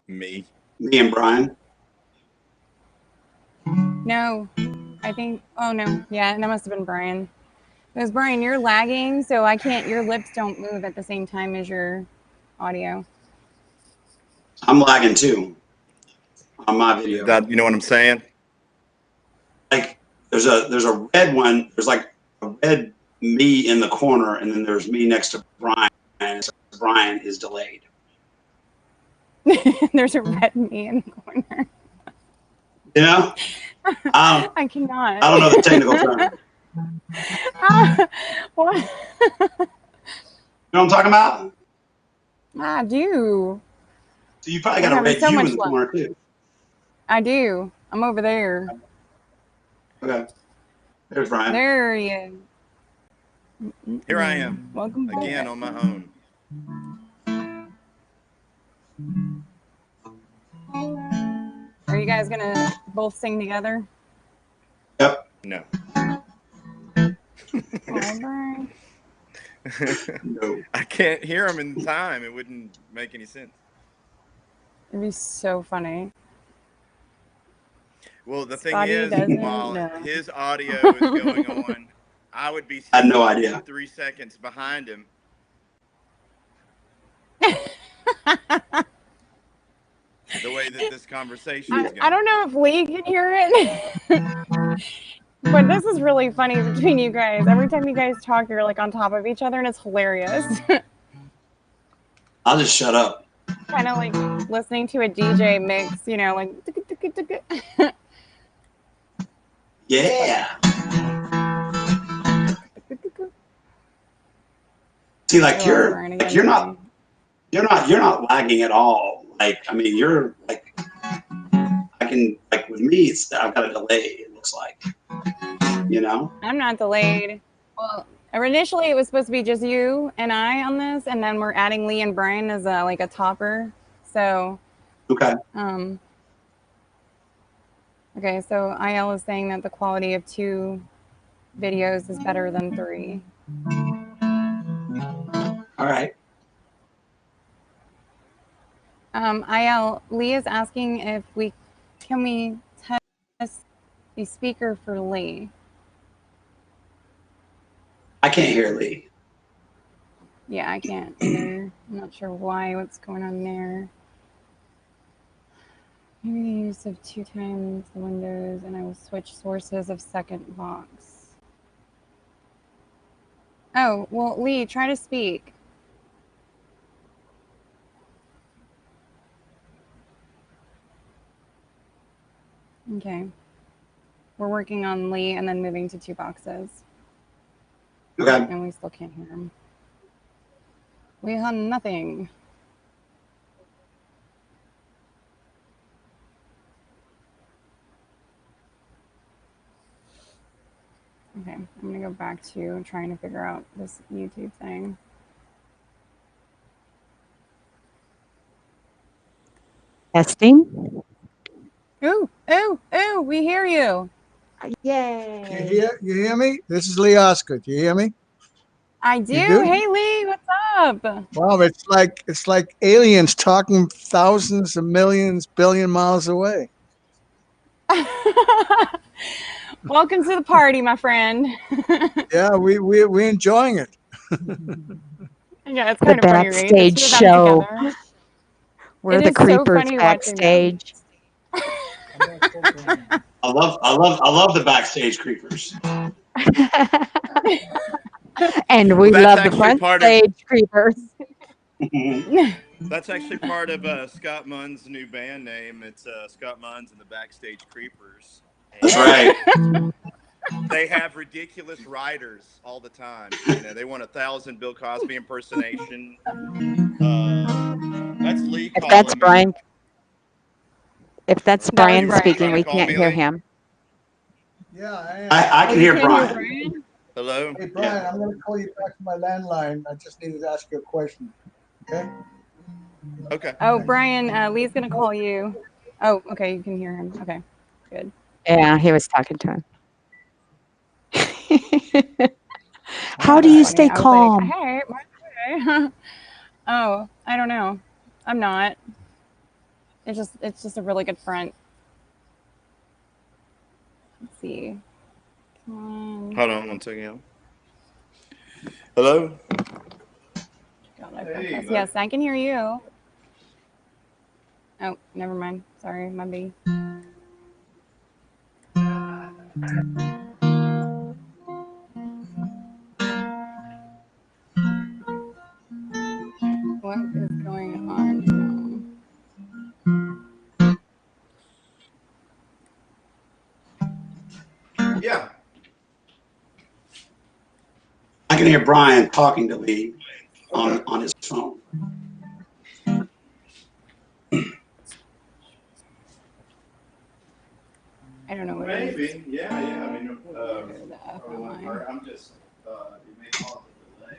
Me. Me and Brian. No, I think. Oh no, yeah, that must have been Brian. Because Brian, you're lagging, so I can't. Your lips don't move at the same time as your audio. I'm lagging too on my video. That, you know what I'm saying? Like there's a red one. There's like a red me in the corner, and then there's me next to Brian, and so Brian is delayed. There's a red me in the corner. You know? I cannot. I don't know the technical term. What? You know what I'm talking about? I do. So you probably got a red so you much in the corner too. I do. I'm over there. Okay. There's Brian. There he is. Here I am. Welcome back. Again on my own. Are you guys gonna both sing together? Yep. No. Brian. No. I can't hear him in time. It wouldn't make any sense. It'd be so funny. Well, the Spotty thing is, doesn't while know. his audio is going on, I would be I had no idea. 3 seconds behind him. The way that this conversation is going. I don't know if Lee can hear it. But this is really funny between you guys. Every time you guys talk, you're like on top of each other, and it's hilarious. I'll just shut up. Kind of like listening to a DJ mix, you know, like. Yeah. See, like you're not lagging at all. Like, I mean, you're like, I can, like with me, I've got a delay. It looks like, you know. I'm not delayed. Well, initially it was supposed to be just you and I on this, and then we're adding Lee and Brian as like a topper. So. Okay. Okay, so IL is saying that the quality of 2 videos is better than 3. All right. IL, Lee is asking if can we test the speaker for Lee? I can't hear Lee. Yeah, I can't either. I'm not sure what's going on there. Maybe the use of 2 times the windows, and I will switch sources of second box. Oh, well, Lee, try to speak. Okay. We're working on Lee and then moving to 2 boxes. Okay. And we still can't hear him. We have nothing. Okay, I'm gonna go back to trying to figure out this YouTube thing. Testing. Ooh, we hear you. Yay. You hear me? This is Lee Oscar. Do you hear me? I do. You do? Hey Lee, what's up? Wow, it's like aliens talking thousands of millions, billion miles away. Welcome to the party, my friend. Yeah, we're enjoying it. Yeah, it's kind The of funny, right? backstage The 2 of them show. together. We're It the is so creepers funny watching backstage. I love the backstage creepers. And we Well, love that's the front actually part of- stage creepers. That's actually part of Scott Munns' new band name. It's Scott Munns and the Backstage Creepers. That's right. They have ridiculous writers all the time. You know, they want 1,000 Bill Cosby impersonation. That's Lee If calling that's me. Brian, if that's Brian Brian. speaking, we Call can't me, hear Lee? him. Yeah, I can You hear can't Brian. Hello? Hey, Brian, I'm going to call you back to my landline. I just needed to ask you a question. Okay? Okay. Oh, Brian, Lee's gonna call you. Oh, okay, you can hear him. Okay, good. Yeah, he was talking to him. How do you Funny. stay I was calm? like, hey, oh, I don't know. I'm not. it's just a really good front. Let's see. Come on. Hold on 1 second. Hello? Got my Hey, podcast. bud. Yes, I can hear you. Oh, never mind. Sorry, my B. What is going on now? Yeah. I can hear Brian talking to Lee on his phone. I don't know what it is. Maybe. Yeah. I mean, Hear the F on mine. I'm just, it may cause a delay.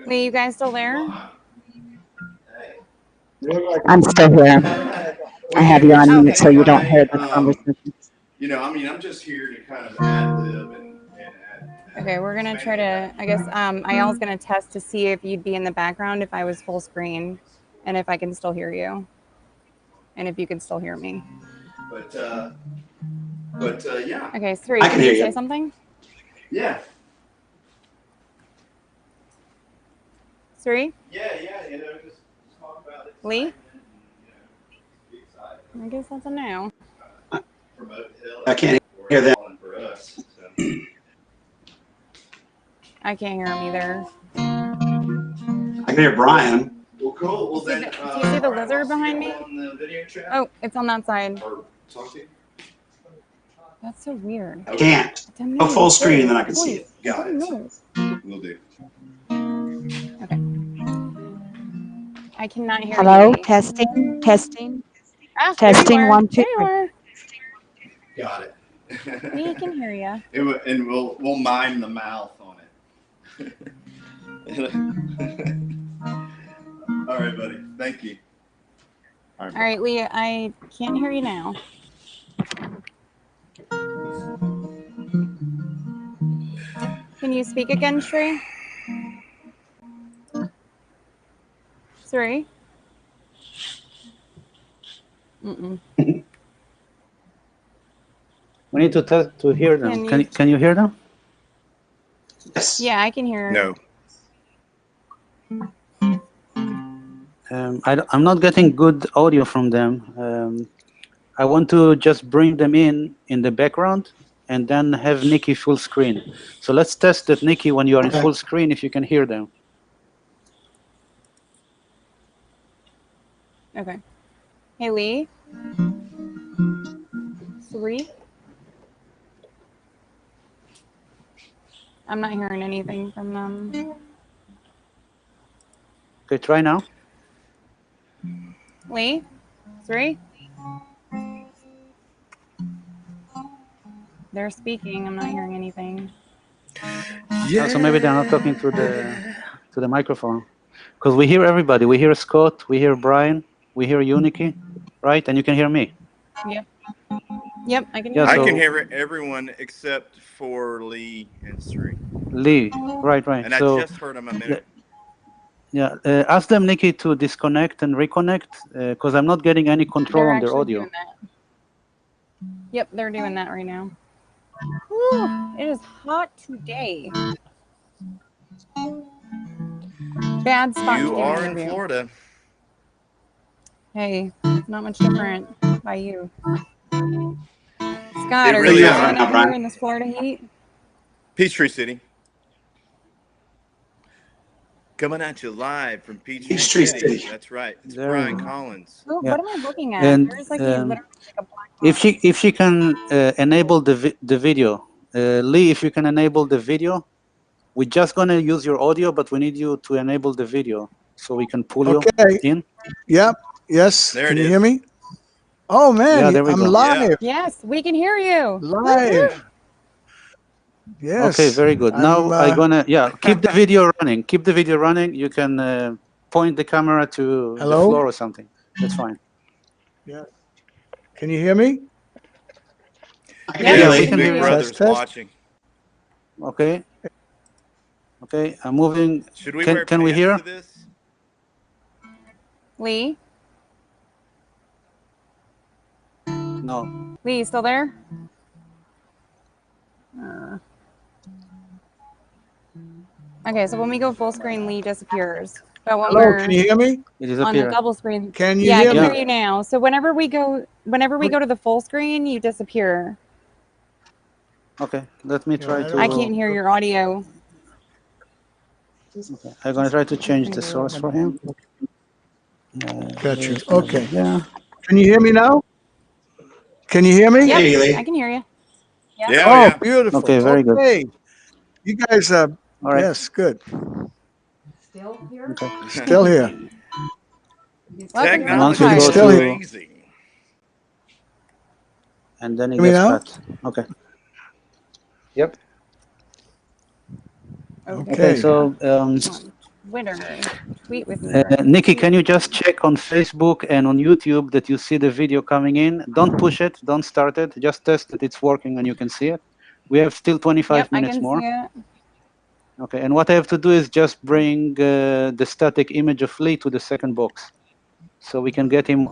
Lee, you guys still there? Hey. I'm still here. I have you on mute so you don't hear the conversation. You know, I mean, I'm just here to kind of ad lib and add. Okay, we're gonna try to. I guess Ayal's gonna test to see if you'd be in the background if I was full screen, and if I can still hear you, and if you can still hear me. But yeah. Okay, Sri, I can can you hear say you. something? Yeah. Sri, Yeah. You know, just talk about it. Lee? And, you know, be excited. I guess that's a no. Promote the hell I can't hear them. for us. So. I can't hear him either. I can hear Brian. Well, cool. Well, Do you then, see the Brian, lizard I'll see behind you me? on the video chat. Oh, it's on that side. Or talk to you. That's so weird. I can't. It's a Go no. full screen, then I can see it. Got it. No. Will do. Okay. I cannot hear Hello, you. testing. Ah, Testing, there you are. 1, 2, There you are. Got it. We can hear you. And we'll mime the mouth on it. All right, buddy. Thank you. All right, Leah, I can't hear you now. Can you speak again, Sri? Sri? Mm-mm. We need to test to hear them. Can you hear them? Yes. Yeah, I can hear. No. I'm not getting good audio from them. I want to just bring them in the background and then have Nikki full screen. So let's test that, Nikki, when you are in full screen, if you can hear them. Okay. Hey, Lee? Sri? I'm not hearing anything from them. Okay, try now. Lee? Sri? They're speaking. I'm not hearing anything. Yeah. So maybe they're not talking to the microphone. Because we hear everybody. We hear Scott, we hear Brian, we hear you, Nikki, right? And you can hear me. Yep. Yep, I can Yeah, hear I you. can hear everyone except for Lee and Sri. Lee, right. And So, I just heard him a minute. Yeah, ask them, Nikki, to disconnect and reconnect, because I'm not getting any control on their actually audio. doing that. Yep, they're doing that right now. Whew, it is hot today. Bad spot to You do are an in interview. Florida. Hey, not much different by you. Scott, It are really you is. living Right now, up here Brian. in this Florida heat? Peachtree City. Coming at you live from Peachtree Peachtree City. City. That's right. It's There Brian we go. Collins. Oh, Yeah. what am I looking at? And There's like literally like a black if she can enable the video, Lee, if you can enable the video, we're just gonna use your audio, but we need you to enable the video so we can pull you Okay. in. Yep. Yes. There Can it you is. hear me? Oh man, Yeah, there we I'm go. live. Yes, we can hear you. Live. Yes. Okay, very good. Now I'm gonna keep the video running. Keep the video running. You can point the camera to the Hello? floor or something. That's fine. Yeah. Can you hear me? I can Yeah, hear we Lee. can hear Big you. Brother's Test. watching. Okay. Okay, I'm moving. Should we wear Can we pants hear? to this? Lee? No. Lee, you still there? Okay, so when we go full screen, Lee disappears. But when Hello, we're can you hear me? It on the disappeared. double screen, Can you yeah, I hear can me? hear you now. So whenever we go to the full screen, you disappear. Okay, let me try I to. don't I know. can't hear your audio. Okay, I'm gonna try to change the source for him. Got you. There's another Okay. there. Can you hear me now? Can you hear me? Yep, Hey, Lee. I can hear you. Yep. Yeah, Oh, yeah. beautiful. Okay, very good. Okay. You guys, All right. yes, good. Okay. Still here. Welcome to And once we Untitled. go Still Technology is here. to, amazing. and then it Hear me gets now? cut. Okay. Yep. Okay. Okay. So, On Twitter. Tweet with me. Nikki, can you just check on Facebook and on YouTube that you see the video coming in? Don't push it. Don't start it. Just test that it's working and you can see it. We have still 25 Yep, I minutes can more. see it. Okay. And what I have to do is just bring the static image of Lee to the second box, so we can get him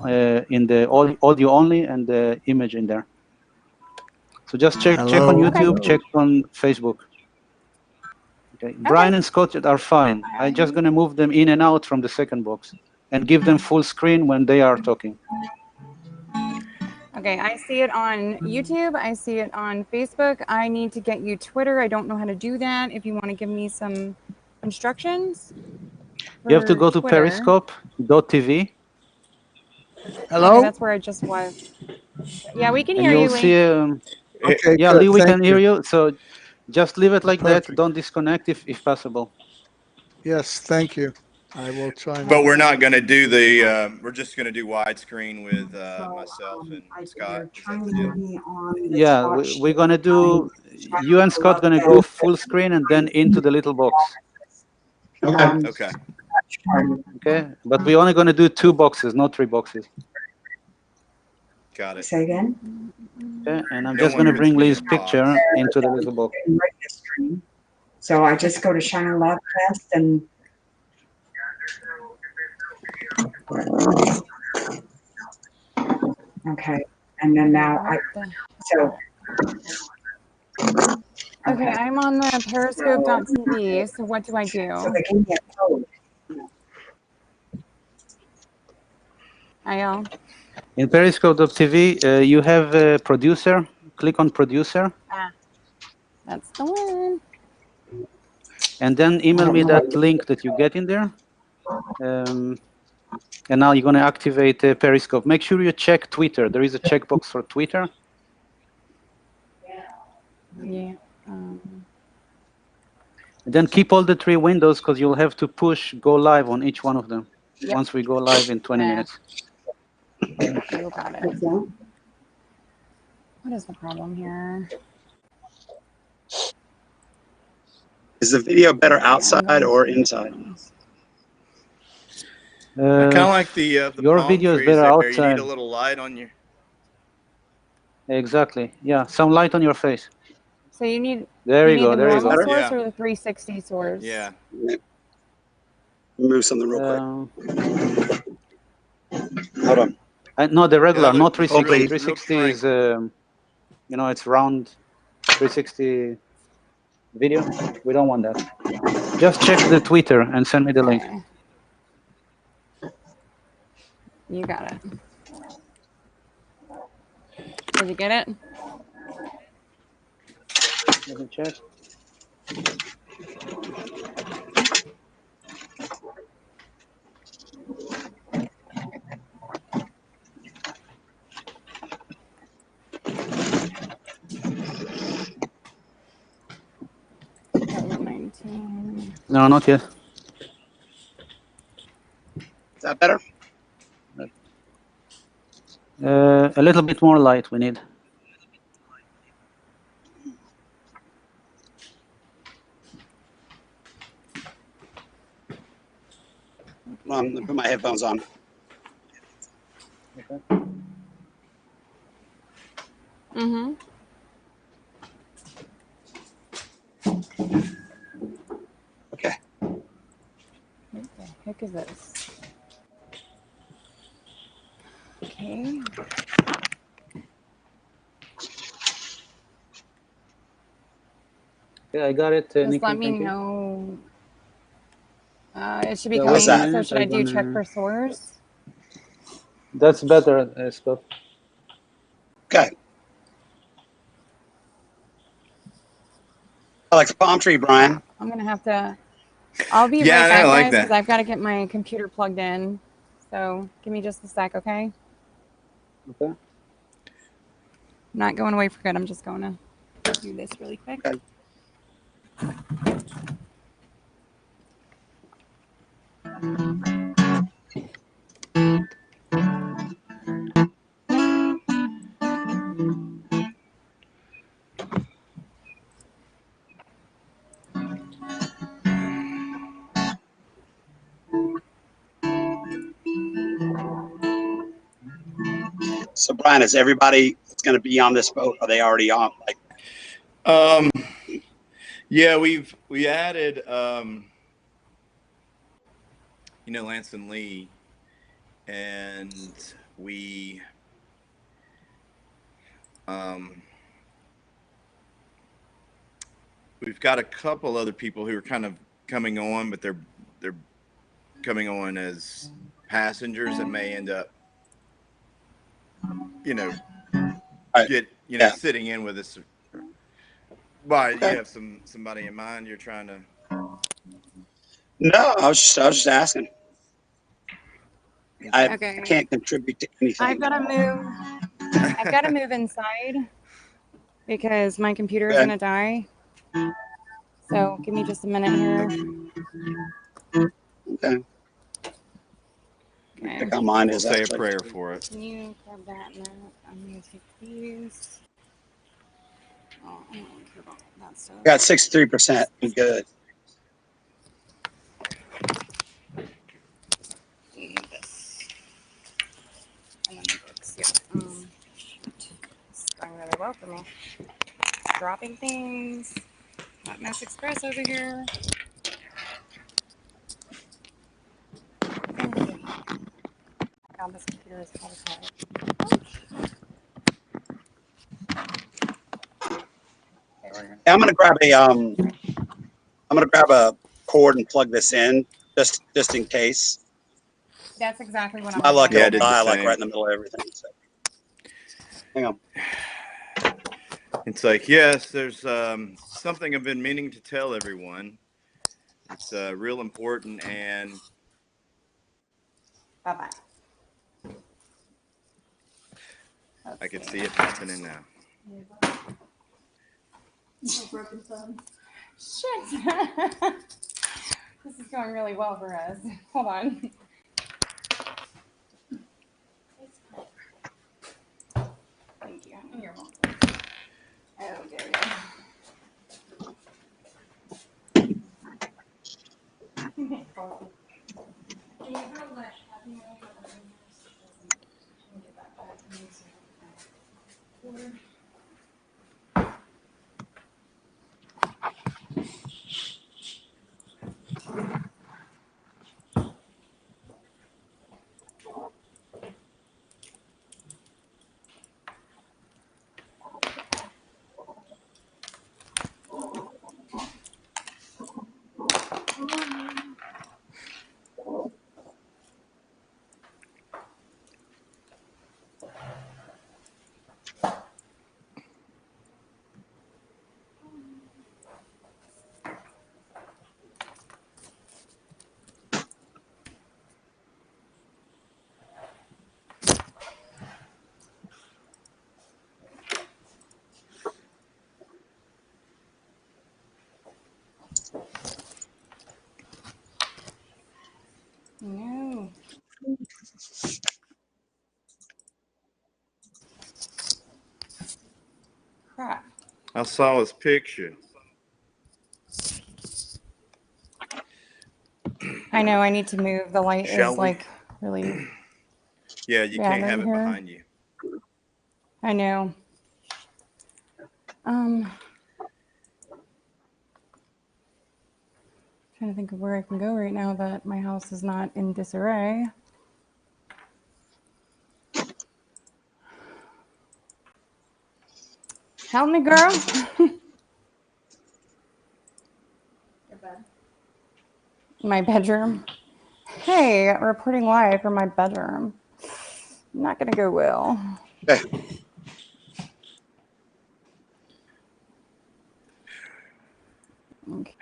in the audio only and the image in there. So just check on Hello. YouTube, check on Facebook. Okay. Brian and Scott are fine. I'm just gonna move them in and out from the second box and give them full screen when they are talking. Okay, I see it on YouTube. I see it on Facebook. I need to get you Twitter. I don't know how to do that. If you want to give me some instructions. You have to for go to Twitter. periscope.tv. Hello? Okay, that's where I just was. Yeah, we can And hear you'll you, see, Lee. Okay, yeah, good. Lee, we Thank can hear you. So just leave it like that. Perfect. Don't disconnect if possible. Yes, thank you. I will try But not we're to. not going to do the. We're just going to do widescreen with myself and Scott. Is that the deal? Yeah, we're gonna do. You and Scott gonna go full screen and then into the little box. Okay. Okay. Okay, but we're only gonna do 2 boxes, not 3 boxes. Got it. Say again? Okay, and I'm No just one gonna puts bring me Lee's in the picture box. into the little box. In registry. So I just go to Shiner Lab Test and okay. And then now so Okay, I'm on the periscope.tv. So what do I do? so they gave me a code. IL. In periscope.tv, you have a producer. Click on producer, That's the one. and then email me that link that you get in there. And now you're gonna activate Periscope. Make sure you check Twitter. There is a checkbox for Twitter. Yeah. And then keep all the 3 windows because you'll have to push go live on each one of them once we go live in 20 minutes. You got it. What is the problem here? Is the video better outside or inside? I kind of like the your palm video is trees better there. You outside. need a little light on your. Exactly. Yeah, some light on your face. So you need There you the go. There you normal go. source Yeah. or the 360 source? Yeah. Move something real quick. Hold on. No, the regular, Yeah, that not looks 360. real 360 is, tranquil. it's round 360 video. We don't want that. Just check the Twitter and send me the link. Okay. You got it. Did you get it? Let me check. That was 19. No, not yet. Is that better? A little bit more light we need. Hold on, let me put my headphones on. Okay. heck is this? Okay. Yeah, I got it, Just Nikki. let me Thank you. know. It should be Yeah, coming. wait a that? So minute. should I do check for source? That's better, Scott. Okay. I like the palm tree, Brian. I'm gonna have to. I'll be Yeah, right I back, like guys, because that. I've got to get my computer plugged in. So give me just a sec, okay? Okay. I'm not going away for good. I'm just going to do this really quick. Okay. So Brian, is everybody that's going to be on this boat? Are they already on? Like, Yeah, we added Lance and Lee, and we've got a couple other people who are kind of coming on, but they're coming on as passengers that may end up, right. Yeah. sitting in with us. Why, you Okay. have somebody in mind you're trying to? No, I was just asking. I Okay. can't contribute to anything. I've got to move. I've got to move inside because my computer is Okay. going to die. So give me just a minute here. Okay. Okay. Check out mine We'll is say a actually. prayer for it. Can you grab that and then I'm going to take these. Oh, I don't really care about that stuff. Got 63%. I'm good. And this. And then the books. Yeah. Shoot. It's going really well for me. Dropping things. Hot Mess Express over here. God, this computer is hot as hell. Okay, we're gonna. I'm gonna grab a cord and plug this in just in case. That's exactly what I'm My gonna luck, do. Yeah, I it'll did the die like same. right in the middle of everything. So, hang on. It's like, yes, there's something I've been meaning to tell everyone. It's real important, and Bye bye. I could see it happening now. Broken phone. Shit. This is going really well for us. Hold on. Thank you. You're welcome. Oh, there we go. Can you throw that happy meal for the nurse? Can you get that back to me so I can No. Crap. I saw his picture. I know I need to move. The light Shall is we? like really Yeah, you bad can't right have it here. behind you. I know. Trying to think of where I can go right now that my house is not in disarray. Help me, girl. My bedroom. Hey, reporting live from my bedroom. Not gonna go well. Okay.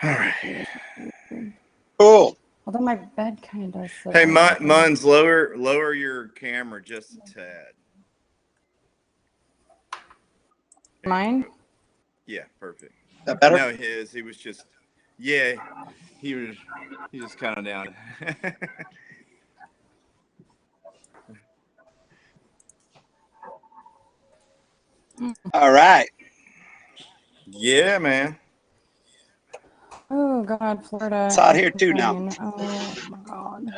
All right. Cool. Although my bed kind of does sit Hey, on it. Munns, lower your camera just a tad. There you Mine? go. Yeah, perfect. Is that better? No, he was just, yeah, he was kind of down. All right. Yeah, man. Oh God, Florida. It's out is here too now. insane. Oh my God.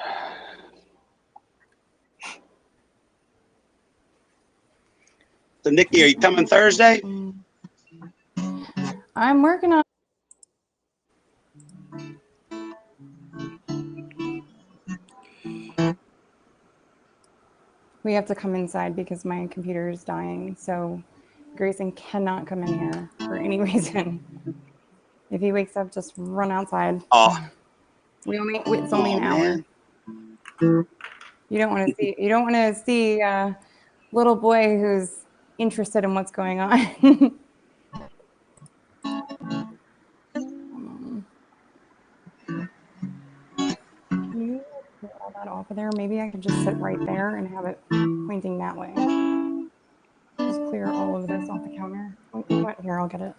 So, Nikki, are you coming Thursday? I'm working on. We have to come inside because my computer is dying. So Grayson cannot come in here for any reason. If he wakes up, just run outside. Oh, It's only an hour. man. You don't want to see little boy who's interested in what's going on. Can you clear all that off of there? Maybe I could just sit right there and have it pointing that way. Just clear all of this off the counter. Oh, you know what? Here, I'll get it.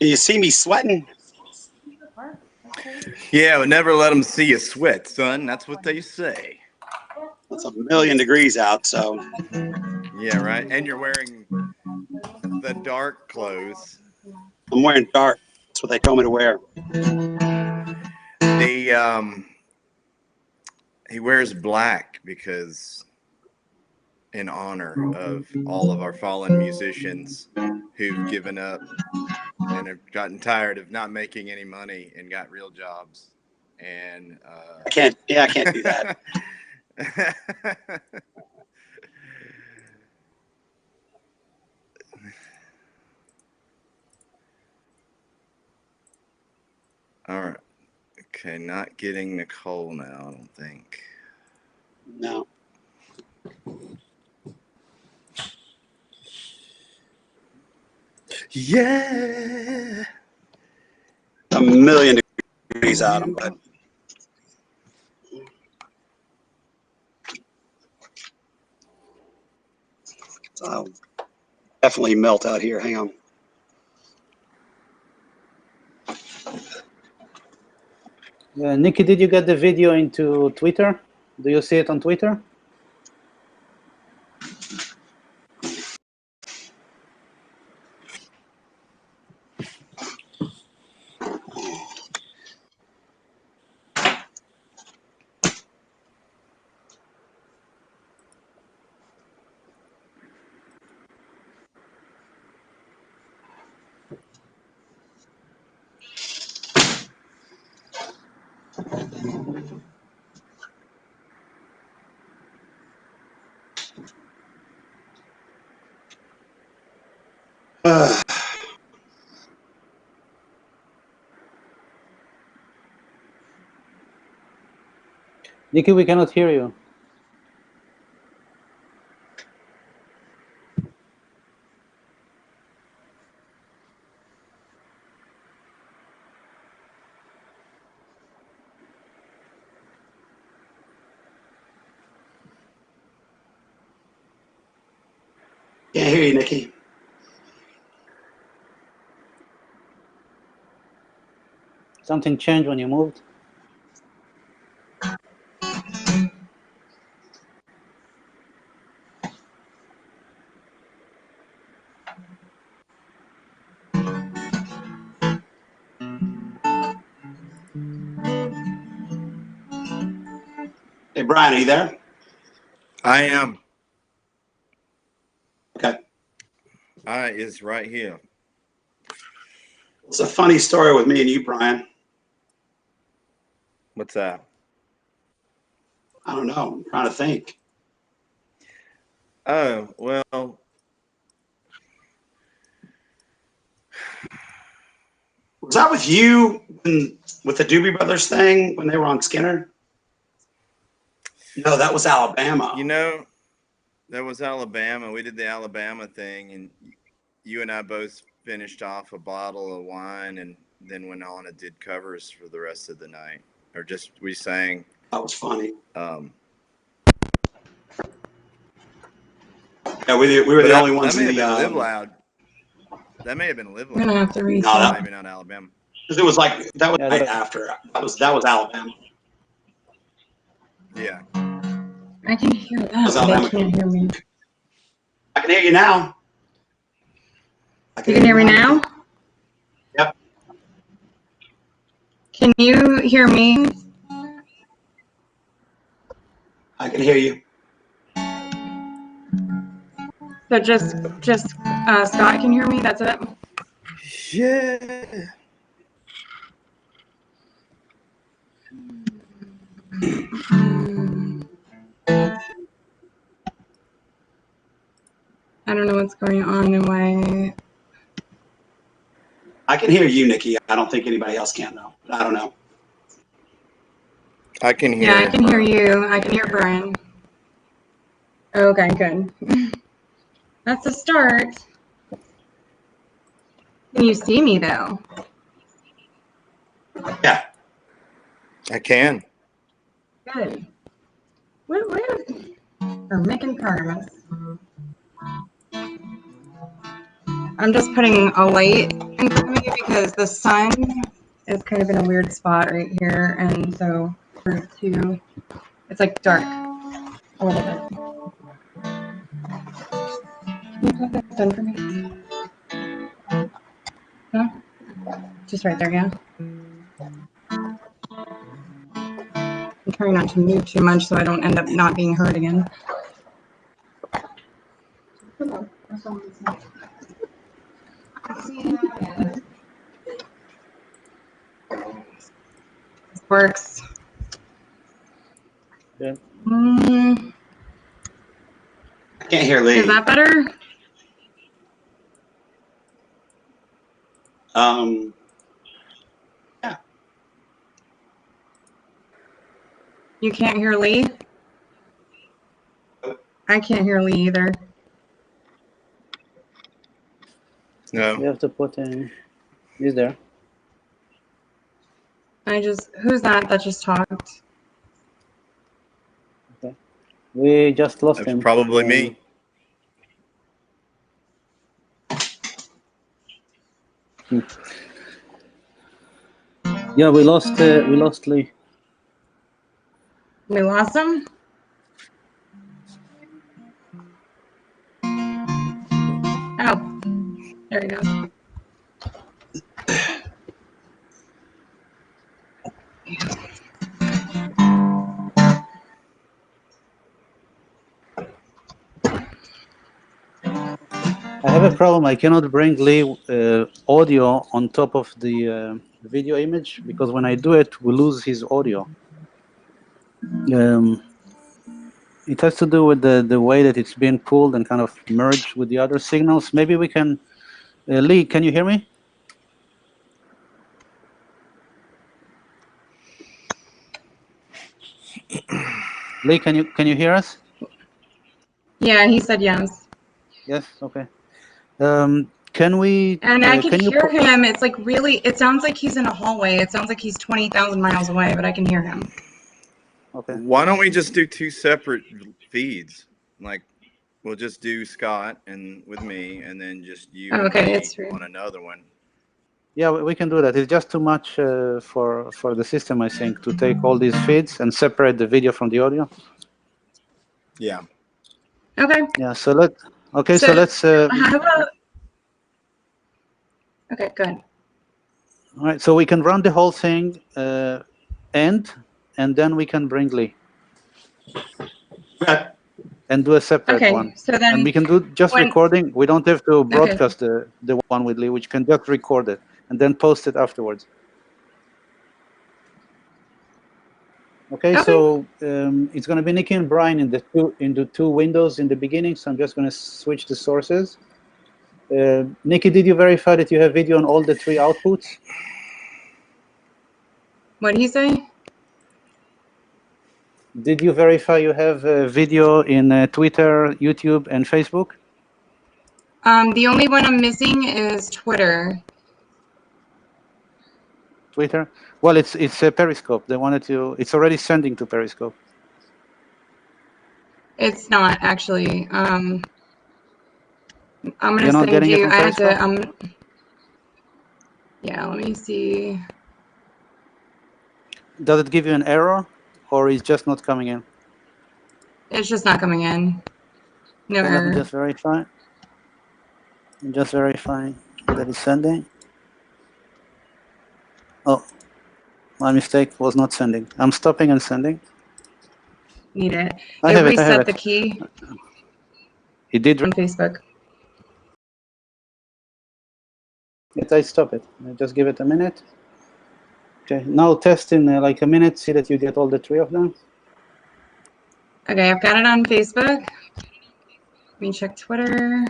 Do you see me sweating? Yeah, but never let them see you sweat, son. That's what they say. It's 1,000,000 degrees out, so. Yeah, right. And you're wearing the dark clothes. I'm wearing dark. That's what they told me to wear. He wears black because in honor of all of our fallen musicians who've given up and have gotten tired of not making any money and got real jobs. And I can't do that. All right. Okay, not getting Nicole now, I don't think. No. Yeah. 1,000,000 degrees out, but. I'll definitely melt out here. Hang on. Nikki, did you get the video into Twitter? Do you see it on Twitter? Nikki, we cannot hear you. Can't hear you, Nikki. Something changed when you moved? Hey, Brian, are you there? I am. Okay. I is right here. It's a funny story with me and you, Brian. What's that? I don't know. I'm trying to think. Oh, well, Was that with you with the Doobie Brothers thing when they were on Skinner? No, that was Alabama. you know, that was Alabama. We did the Alabama thing, and you and I both finished off a bottle of wine and then went on and did covers for the rest of the night. Or just, we sang. That was funny. Yeah, we were the only ones that may in have the. been Live Loud. That may have been Live I'm gonna Loud. have to No, reset. Maybe not Alabama. it was like that was Yeah, right after. That was Alabama. Yeah. I can hear them, Was but they Alabama. can't hear me. I can hear you now. You can hear me now? Yep. Can you hear me? I can hear you. So just Scott can hear me. That's it. Yeah. I don't know what's going on and why. I can hear you, Nikki. I don't think anybody else can though. I don't know. I can hear. Yeah, I can hear you. I can hear Brian. Okay, good. That's a start. Can you see me though? Yeah. I can. Good. What? We're making progress. I'm just putting a light in front of me because the sun is kind of in a weird spot right here, and so it's like dark a little bit. Can you plug this in for me? No? Just right there, yeah. I'm trying not to move too much so I don't end up not being heard again. This works. Yeah. I can't hear Lee. Is that better? Yeah. You can't hear Lee? I can't hear Lee either. No. We have to put in. He's there. Who's that just talked? Okay. We just lost That's him. probably me. Yeah, we lost Lee. We lost him? Oh, there he goes. I have a problem. I cannot bring Lee audio on top of the video image because when I do it, we lose his audio. It has to do with the way that it's being pulled and kind of merged with the other signals. Maybe we can. Lee, can you hear me? Lee, can you hear us? Yeah, he said yes. Yes. Okay. Can we? And I can hear him. It's like really, it sounds like he's in a hallway. It sounds like he's 20,000 miles away, but I can hear him. Okay. Why don't we just do two separate feeds? Like, we'll just do Scott and with me, and then just you and Okay, me it's true. on another one. Yeah, we can do that. It's just too much for the system, I think, to take all these feeds and separate the video from the audio. Yeah. Okay. Yeah. So let's. How about? Okay, good. All right. So we can run the whole thing end, and then we can bring Lee. Okay. and do a separate Okay, one. so And then we can do just when- recording. We don't have to broadcast the one with Lee. We can just record it and then post it afterwards. Okay, so it's going to be Nikki and Brian in the two windows in the beginning. So I'm just going to switch the sources. Nikki, did you verify that you have video on all the three outputs? what did he say? Did you verify you have video in Twitter, YouTube, and Facebook? The only one I'm missing is Twitter. Twitter? Well, it's Periscope. They wanted to. It's already sending to Periscope. It's not actually. I'm gonna You're not send getting it you. from I had to. Periscope? Yeah, let me see. Does it give you an error, or is just not coming in? It's just not coming in. No Okay, let me error. just verify. I'm just verifying that it's sending. Oh, my mistake, was not sending. I'm stopping and sending. Need it. I It have it. I have reset it. the key It did. on Facebook. I stop it. I just give it a minute. Okay, now test in like a minute. See that you get all the three of them. Okay, I've got it on Facebook. Let me check Twitter.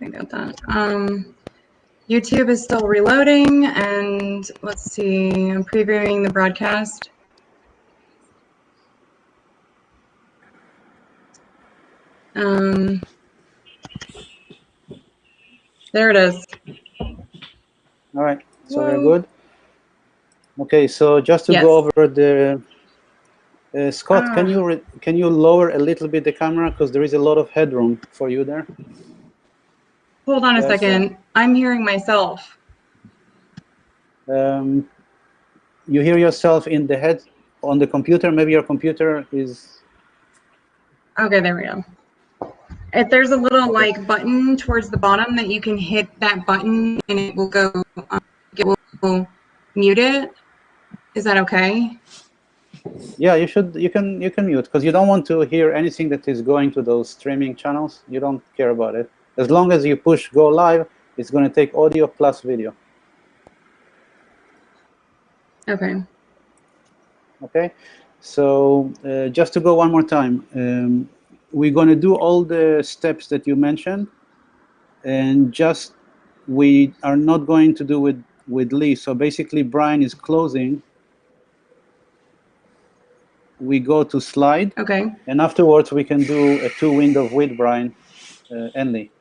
I got that. YouTube is still reloading, and let's see. I'm previewing the broadcast. There it is. All right, so Whoa. we're good. Okay, so just to go over the Scott, can you lower a little bit the camera because there is a lot of headroom for you there? Hold on a Yes, second. I'm hearing myself. You hear yourself in the head on the computer. Maybe your computer is. Okay, there we go. If there's a little like button towards the bottom that you can hit that button and it will go, it will mute it. Is that okay? Yeah, you should. You can mute because you don't want to hear anything that is going to those streaming channels. You don't care about it. As long as you push go live, it's going to take audio plus video. Okay. Okay, so just to go one more time, we're going to do all the steps that you mentioned, and just we are not going to do with Lee. So basically, Brian is closing. We go to slide. Okay. And afterwards, we can do a two window with Brian and Lee.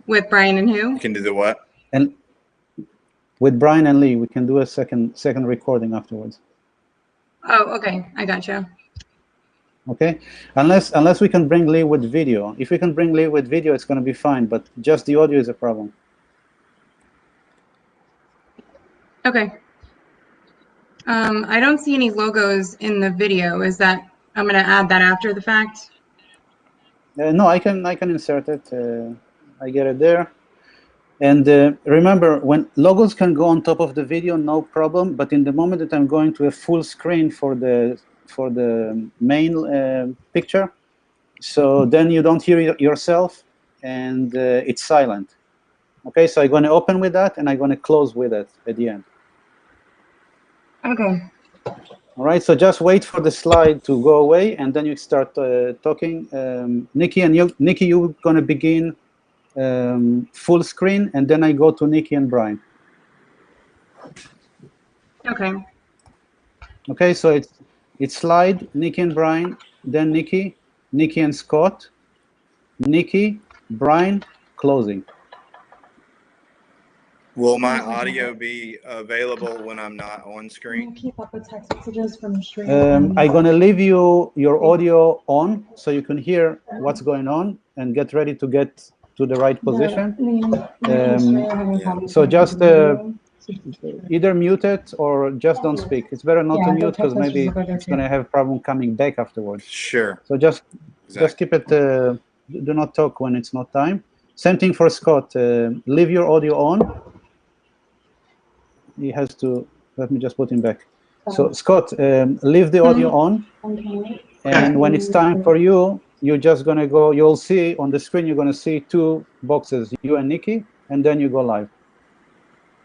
With Brian and who? You can do the what? And with Brian and Lee, we can do a second recording afterwards. Oh, okay. I gotcha. Okay, unless we can bring Lee with video. If we can bring Lee with video, it's going to be fine. But just the audio is a problem. Okay. I don't see any logos in the video. Is that I'm going to add that after the fact? No, I can insert it. I get it there. And remember, when logos can go on top of the video, no problem. But in the moment that I'm going to a full screen for the main picture, so then you don't hear yourself, and it's silent. Okay, so I'm going to open with that, and I'm going to close with it at the end. Okay. All right, so just wait for the slide to go away, and then you start talking. Nikki, you're going to begin full screen, and then I go to Nikki and Brian. Okay. Okay, so it's slide, Nikki and Brian, then Nikki and Scott, Nikki, Brian, closing. Will my audio be available when I'm not on screen? Keep up with text messages from stream. I'm going to leave you your audio on so you can hear what's going on and get ready to get to the right position. So just either mute it or just don't speak. It's better not to mute because maybe it's going to have a problem coming back afterwards. Sure. So just keep it, do not talk when it's not time. Same thing for Scott. Leave your audio on. He has to. Let me just put him back. So Scott, leave the audio on, and when it's time for you, you're just gonna go. You'll see on the screen. You're gonna see two boxes, you and Nikki, and then you go live.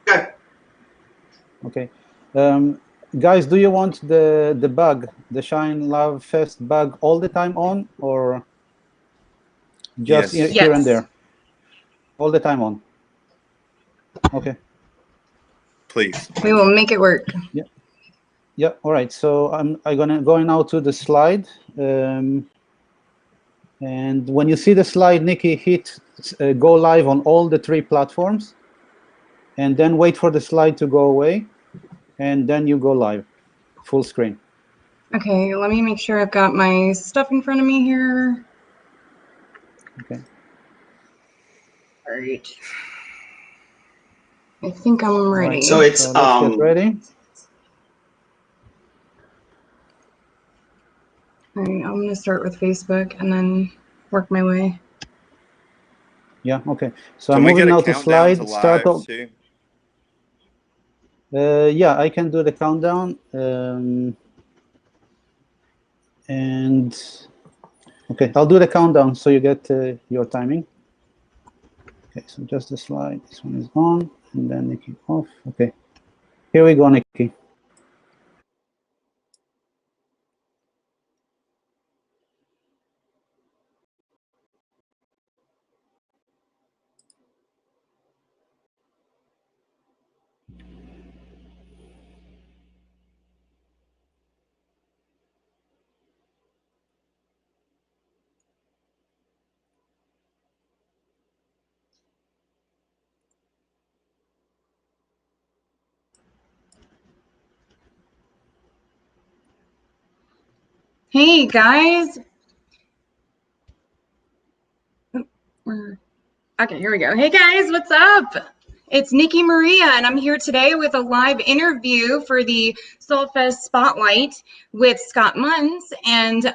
Okay. Okay. Guys, do you want the bug, the Shine Love Fest bug, all the time on, or just Yes. here and Yes. there? All the time on. Okay. Please. We will make it work. Yeah. All right. So I'm gonna go now to the slide, and when you see the slide, Nikki, hit go live on all the 3 platforms, and then wait for the slide to go away, and then you go live, full screen. Okay, let me make sure I've got my stuff in front of me here. Okay. All right. I think I'm ready. So it's So let's get ready. All right, I'm gonna start with Facebook and then work my way. Yeah. Okay. So Can I'm we moving get a now to countdown slide. to Start. lives too? Yeah, I can do the countdown. And okay, I'll do the countdown so you get your timing. Okay, so just the slide. This one is on, and then Nikki off. Okay, here we go, Nikki. Hey guys. Okay, here we go. Hey guys, what's up? It's Nikki Maria, and I'm here today with a live interview for the SALL Fest Spotlight with Scott Munns. And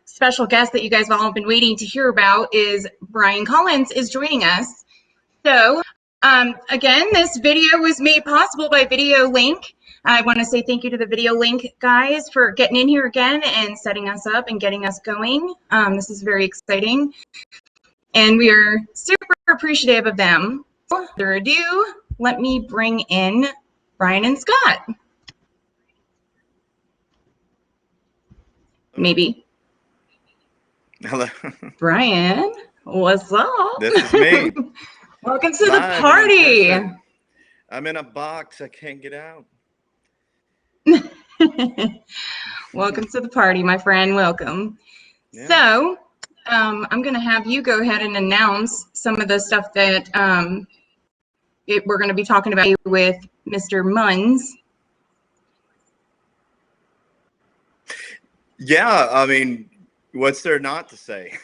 special guest that you guys have all been waiting to hear about is Brian Collins is joining us. So again, this video was made possible by Video Link. I want to say thank you to the Video Link guys for getting in here again and setting us up and getting us going. This is very exciting, and we are super appreciative of them. Without further ado, let me bring in Brian and Scott. Maybe. Hello. Brian, what's up? This is me. Welcome to Live the and in party. person. I'm in a box. I can't get out. Welcome to the party, my friend. Welcome. Yeah. So, I'm going to have you go ahead and announce some of the stuff that we're going to be talking about with Mr. Munns. Yeah, I mean, what's there not to say?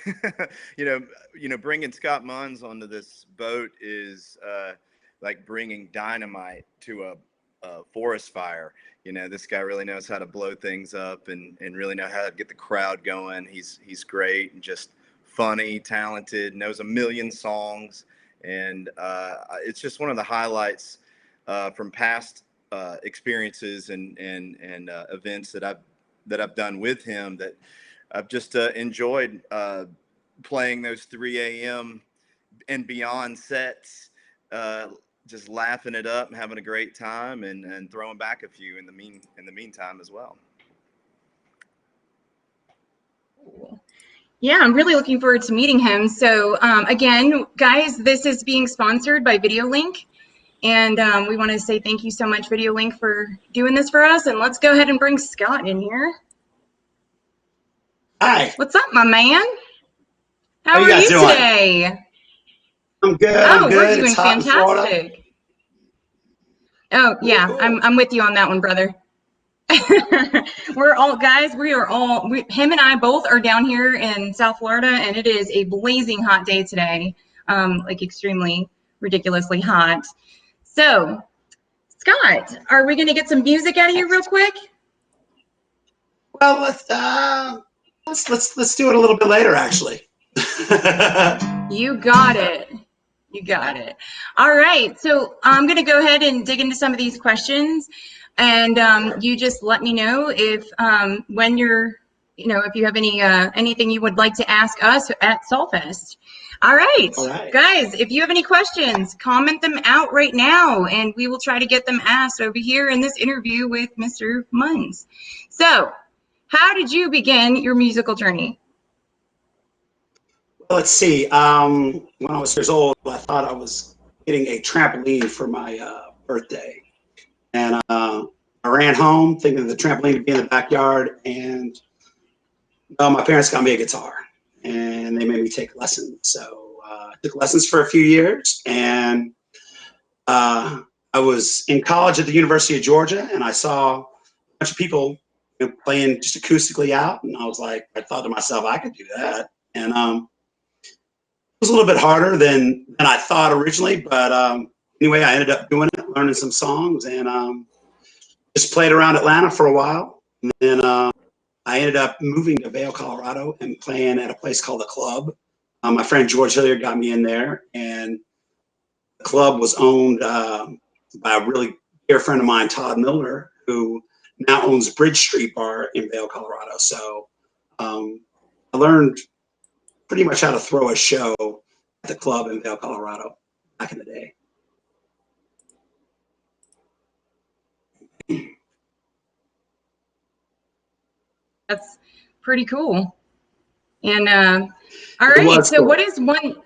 you know, bringing Scott Munns onto this boat is like bringing dynamite to a forest fire. You know, this guy really knows how to blow things up and really know how to get the crowd going. He's great and just funny, talented, knows a million songs, and it's just one of the highlights from past experiences and events that I've done with him that I've just enjoyed playing those 3 a.m. and beyond sets, just laughing it up and having a great time and throwing back a few in the meantime as well. Yeah, I'm really looking forward to meeting him. So again, guys, this is being sponsored by Video Link. And we want to say thank you so much, Video Link, for doing this for us. And let's go ahead and bring Scott in here. Hi. What's up, my man? How you are guys you doing? today? I'm good. Oh, I'm good. we're doing It's hot in Florida. fantastic. Oh, yeah, Woo-hoo. I'm with you on that one, brother. We're all, guys, him and I both are down here in South Florida, and it is a blazing hot day today, like extremely ridiculously hot. So, Scott, are we going to get some music out of you real quick? Well, let's do it a little bit later, actually. You got it. You got it. All right. So I'm going to go ahead and dig into some of these questions. And you just let me know if when you're, if you have anything you would like to ask us at SALLfest. All right. Guys, if you have any questions, comment them out right now, and we will try to get them asked over here in this interview with Mr. Munns. So, how did you begin your musical journey? Well, let's see. When I was years old, I thought I was getting a trampoline for my birthday, and I ran home thinking the trampoline would be in the backyard, and my parents got me a guitar, and they made me take lessons. So I took lessons for a few years, and I was in college at the University of Georgia, and I saw a bunch of people playing just acoustically out, and I thought to myself, I could do that. And it was a little bit harder than I thought originally, but anyway, I ended up doing it, learning some songs, and just played around Atlanta for a while. And then I ended up moving to Vail, Colorado, and playing at a place called The Club. My friend George Hilliard got me in there, and the club was owned by a really dear friend of mine, Todd Miller, who now owns Bridge Street Bar in Vail, Colorado. So I learned pretty much how to throw a show at the club in Vail, Colorado back in the day. That's pretty cool. And all right, so cool. What is one?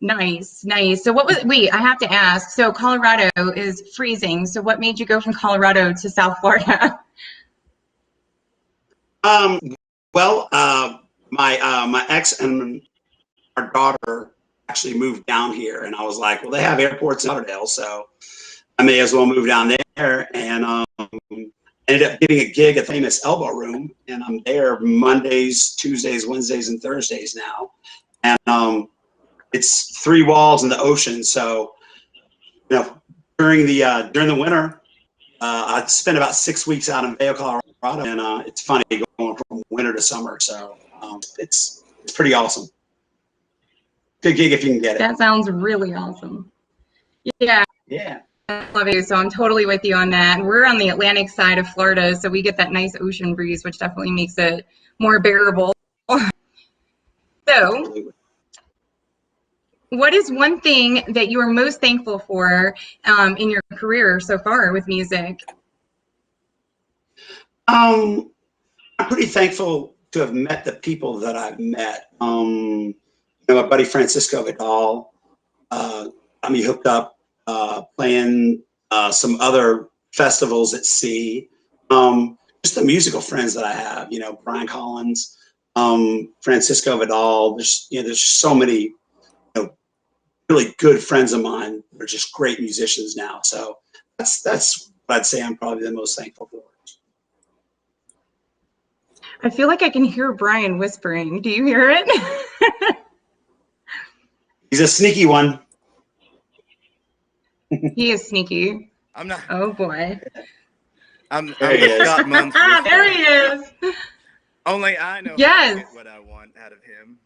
Nice. So wait, I have to ask. So Colorado is freezing. So what made you go from Colorado to South Florida? Well, my ex and our daughter actually moved down here, and I was like, well, they have airports in Lauderdale, so I may as well move down there. And ended up getting a gig at Famous Elbow Room, and I'm there Mondays, Tuesdays, Wednesdays, and Thursdays now. And it's 3 walls in the ocean, so during the winter, I spent about 6 weeks out in Vail, Colorado, and it's funny going from winter to summer. So it's pretty awesome. Good gig if you can get it. That sounds really awesome. Yeah. I love it. So I'm totally with you on that. We're on the Atlantic side of Florida, so we get that nice ocean breeze, which definitely makes it more bearable. So, what is one thing that you are most thankful for in your career so far with music? I'm pretty thankful to have met the people that I've met. My buddy Francisco Vidal got me hooked up playing some other festivals at sea. Just the musical friends that I have, Brian Collins, Francisco Vidal. There's just so many really good friends of mine. They're just great musicians now. So that's what I'd say I'm probably the most thankful for. I feel like I can hear Brian whispering. Do you hear it? He's a sneaky one. He is sneaky. I'm not. Oh boy. I'm Scott Munns. There he is. Only I know yes. How to get what I want out of him.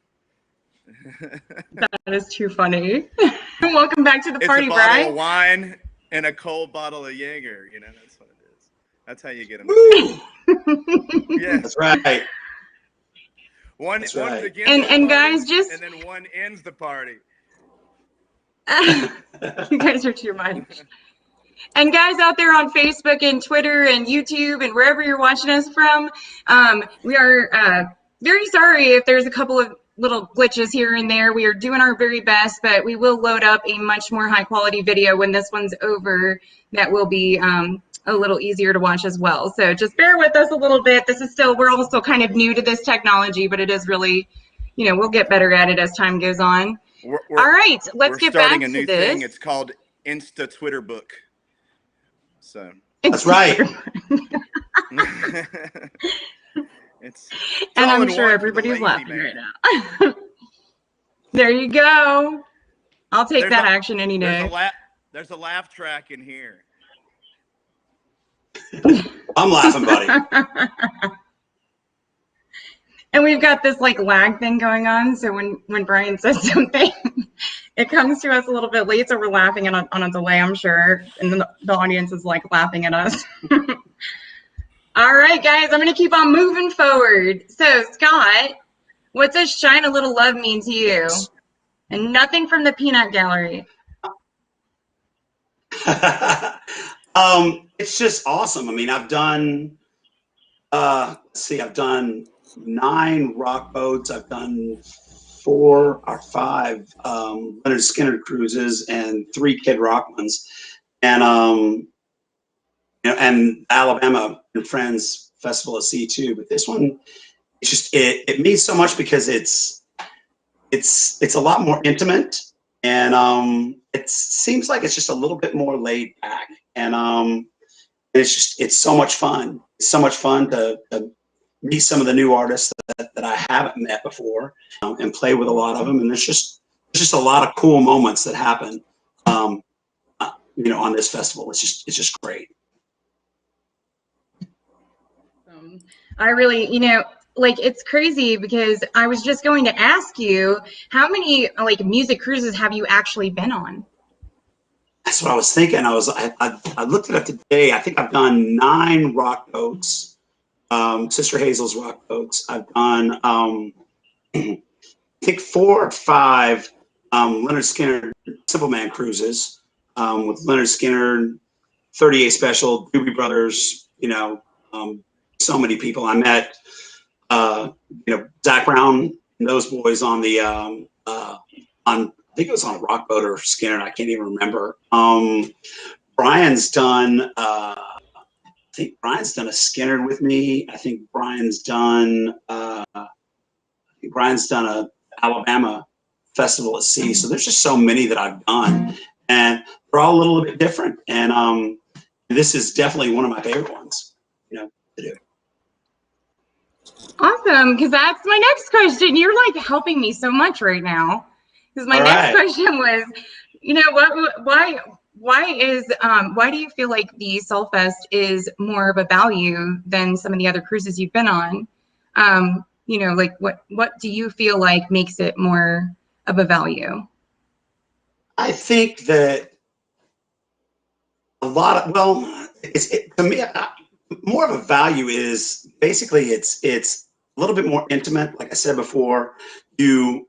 That is too funny. Welcome back to the party, It's a bottle Brian. of wine and a cold bottle of Jaeger. That's what it is. That's how you get them. Yeah, that's right. One that's right. begins and the party, guys, just and then one ends the party. You guys are too much. And guys out there on Facebook and Twitter and YouTube and wherever you're watching us from, we are very sorry if there's a couple of little glitches here and there. We are doing our very best, but we will load up a much more high quality video when this one's over that will be a little easier to watch as well. So just bear with us a little bit. We're all still kind of new to this technology, but it is really, we'll get better at it as time goes on. All right, let's get back to this. We're starting a new thing. It's called Insta Twitter Book. So that's right. it's and I'm sure everybody's laughing right now. There you go. I'll take that action any day. There's a laugh track in here. I'm laughing, buddy. And we've got this lag thing going on. So when Brian says something, It comes to us a little bit late, so we're laughing on a delay, I'm sure, and the audience is like laughing at us. All right, guys, I'm gonna keep on moving forward. So, Scott, what does Shine a Little Love mean to you? And nothing from the peanut gallery. It's just awesome. I mean, I've done, let's see, I've done 9 rock boats. I've done 4 or 5 Leonard Skinner cruises and 3 Kid Rock ones, and you know, and Alabama and Friends Festival at Sea too. But this one, it's just it means so much because it's a lot more intimate, and it seems like it's just a little bit more laid back, and it's so much fun. It's so much fun to meet some of the new artists that I haven't met before, and play with a lot of them. And there's just a lot of cool moments that happen, you know, on this festival. It's just great. I really, you know, like it's crazy because I was just going to ask you, how many like music cruises have you actually been on? That's what I was thinking. I looked it up today. I think I've done 9 rock boats, Sister Hazel's rock boats. I've done I think 4 or 5 Leonard Skinner Simple Man cruises, with Leonard Skinner, 38 Special, Doobie Brothers, you know, so many people. I met, you know, Zach Brown and those boys on the, I think it was on a rock boat or Skinner. I can't even remember. Brian's done, I think Brian's done a Skinner with me. I think Brian's done, a Alabama Festival at Sea. So there's just so many that I've done, and they're all a little bit different. And this is definitely one of my favorite ones, you know, to do. Awesome, because that's my next question. You're like helping me so much right now. Because my next question was, you know, why do you feel like the SALL Fest is more of a value than some of the other cruises you've been on? You know, like what do you feel like makes it more of a value? I think that a lot of, well, to me, more of a value is basically it's a little bit more intimate. Like I said before, you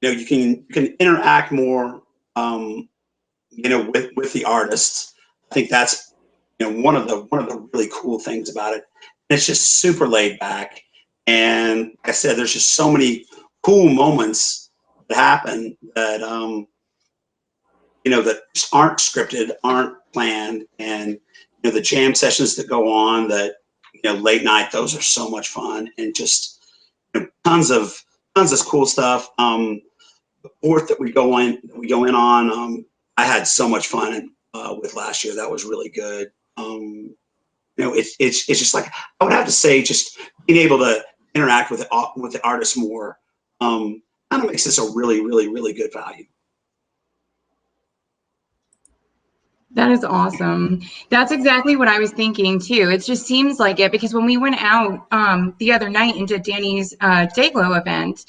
know, you can interact more, you know, with the artists. I think that's, you know, one of the really cool things about it. And it's just super laid back, and like I said, there's just so many cool moments that happen that you know, that just aren't scripted, aren't planned, and you know, the jam sessions that go on, that, you know, late night, those are so much fun, and just, you know, tons of cool stuff. The 4th that we go in on, I had so much fun with last year. That was really good. You know, it's just like, I would have to say, just being able to interact with the artists more, kind of makes this a really good value. That is awesome. That's exactly what I was thinking too. It just seems like it, because when we went out the other night and did Danny's Dayglow event,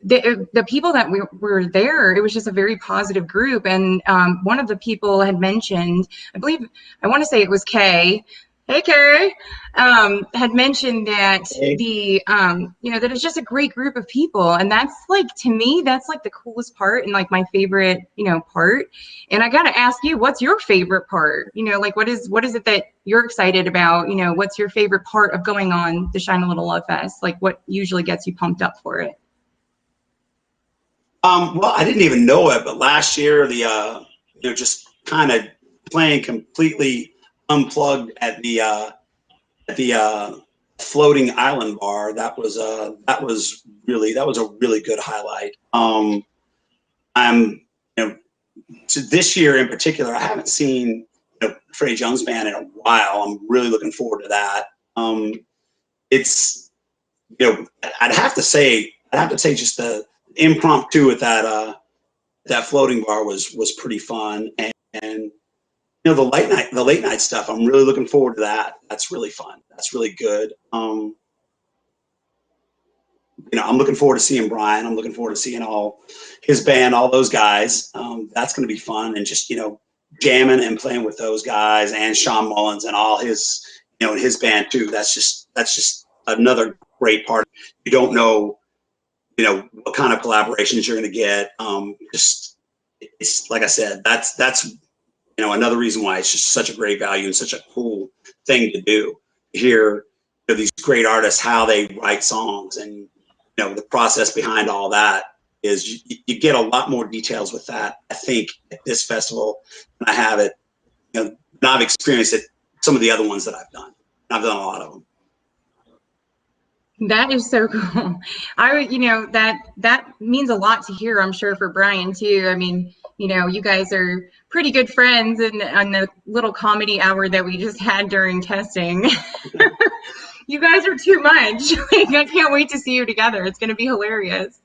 the people that were there, it was just a very positive group. And one of the people had mentioned, I want to say it was Kay. Hey, Kay, had mentioned that the, you know, that it's just a great group of people. And that's like, to me, that's like the coolest part and like my favorite, you know, part. And I got to ask you, what's your favorite part? You know, like what is it that you're excited about? You know, what's your favorite part of going on the Shine a Little Love Fest? Like what usually gets you pumped up for it? Well, I didn't even know it, but last year, the, you know, just kind of playing completely unplugged at the floating island bar, that was a really good highlight. I'm, you know, to this year in particular, I haven't seen, you know, Freddie Jones Band in a while. I'm really looking forward to that. It's, you know, I'd have to say just the impromptu at that floating bar was pretty fun, and you know, the late night stuff, I'm really looking forward to that. That's really fun. That's really good. I'm looking forward to seeing Brian. I'm looking forward to seeing all his band, all those guys. That's going to be fun, and just jamming and playing with those guys and Sean Mullins and all his and his band too. That's just another great part. You don't know what kind of collaborations you're going to get. It's like I said, that's another reason why it's just such a great value and such a cool thing to do. Hear these great artists, how they write songs, and the process behind all that is you get a lot more details with that, I think, at this festival than I have it, than I've experienced at some of the other ones that I've done. I've done a lot of them. That is so cool. That means a lot to hear, I'm sure, for Brian too. I mean, you guys are pretty good friends, and on the little comedy hour that we just had during testing, you guys are too much. Like, I can't wait to see you together. It's going to be hilarious.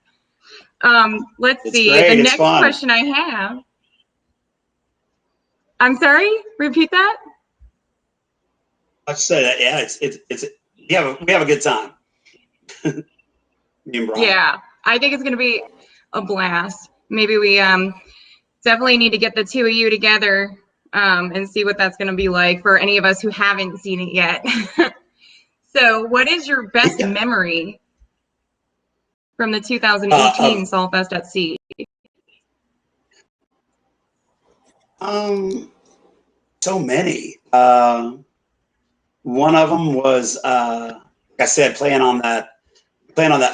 Let's see. Great. The next question I have. I'm sorry. Repeat that. I say that. Yeah, we have a good time. Me and Brian. Yeah, I think it's going to be a blast. Maybe we definitely need to get the two of you together and see what that's going to be like for any of us who haven't seen it yet. So, what is your best memory from the 2018 SALL Fest at Sea? So many. One of them was, like I said, playing on that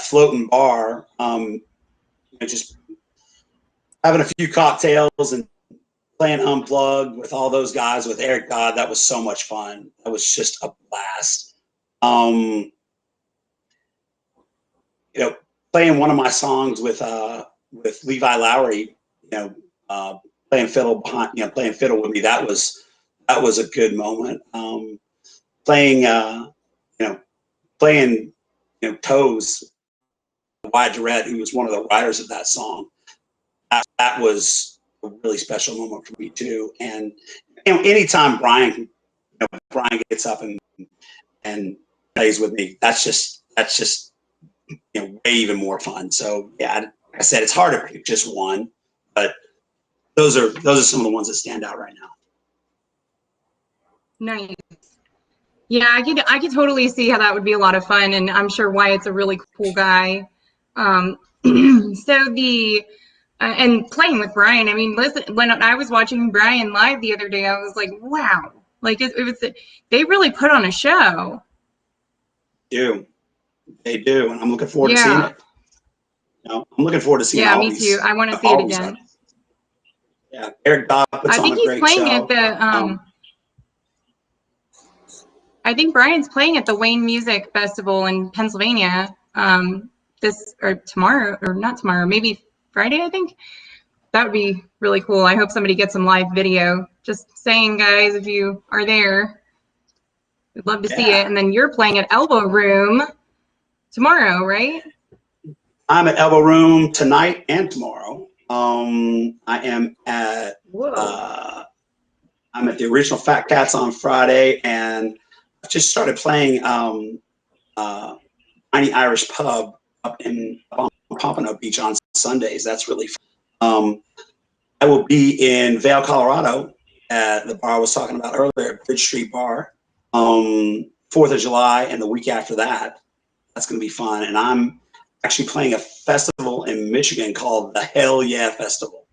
floating bar. Just having a few cocktails and playing Unplugged with all those guys, with Eric Dodd. That was so much fun. That was just a blast. Playing one of my songs with Levi Lowry, playing fiddle with me. That was a good moment. Playing Toes, Wyatt Durrett, who was one of the writers of that song. That was a really special moment for me too. And anytime Brian gets up and plays with me, that's just way even more fun. So yeah, like I said, it's hard to pick just one, but those are some of the ones that stand out right now. Nice. Yeah, I could totally see how that would be a lot of fun, and I'm sure Wyatt's a really cool guy. And playing with Brian, I mean, listen, when I was watching Brian live the other day, I was like, wow, like they really put on a show. They do, and I'm looking forward to seeing it. I'm looking forward to seeing. Yeah, me too. I want to see it again. Yeah, Eric Dodd puts on a great show. I think Brian's playing at the Wayne Music Festival in Pennsylvania maybe Friday, I think. That would be really cool. I hope somebody gets some live video. Just saying, guys, if you are there, we'd love to see it. And then you're playing at Elbow Room tomorrow, right? I'm at Elbow Room tonight and tomorrow. I am at I'm at the Original Fat Cats on Friday, and I've just started playing Tiny Irish Pub up on Pompano Beach on Sundays. That's really fun. I will be in Vail, Colorado at the bar I was talking about earlier, Bridge Street Bar, 4th of July, and the week after that. That's going to be fun. And I'm actually playing a festival in Michigan called the Hell Yeah Festival.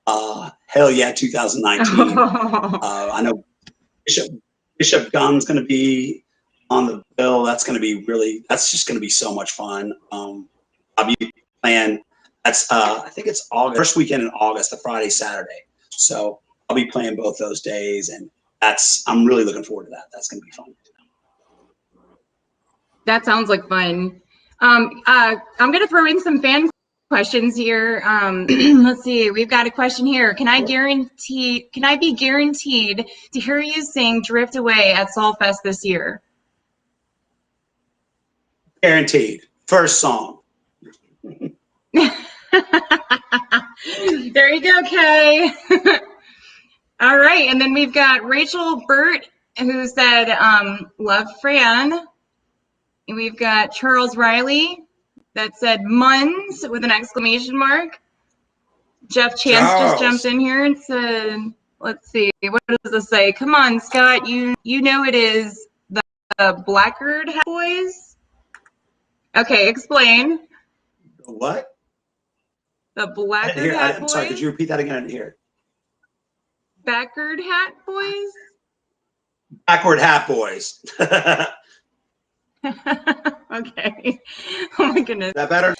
Hell Yeah 2019. I know Bishop Gunn's going to be on the bill. That's just going to be so much fun. I'll be playing, I think it's August, first weekend in August, the Friday, Saturday. So I'll be playing both those days, and I'm really looking forward to that. That's going to be fun. That sounds like fun. I'm going to throw in some fan questions here. Let's see. We've got a question here. Can I be guaranteed to hear you sing Drift Away at SALL Fest this year? Guaranteed. First song. There you go, Kay. All right. And then we've got Rachel Burt, who said, love Fran. And we've got Charles Riley. that said Munns with an exclamation mark. Jeff Chance just jumped in here and said, let's see, what does this say? Come on, Scott, you know it is the Blackguard Hat Boys? Okay, explain. What? The Blackguard Hat Boys? Sorry, could you repeat that again? I didn't hear it. Backward Hat Boys? Backward Hat Boys. Okay. Oh my goodness. Is that better?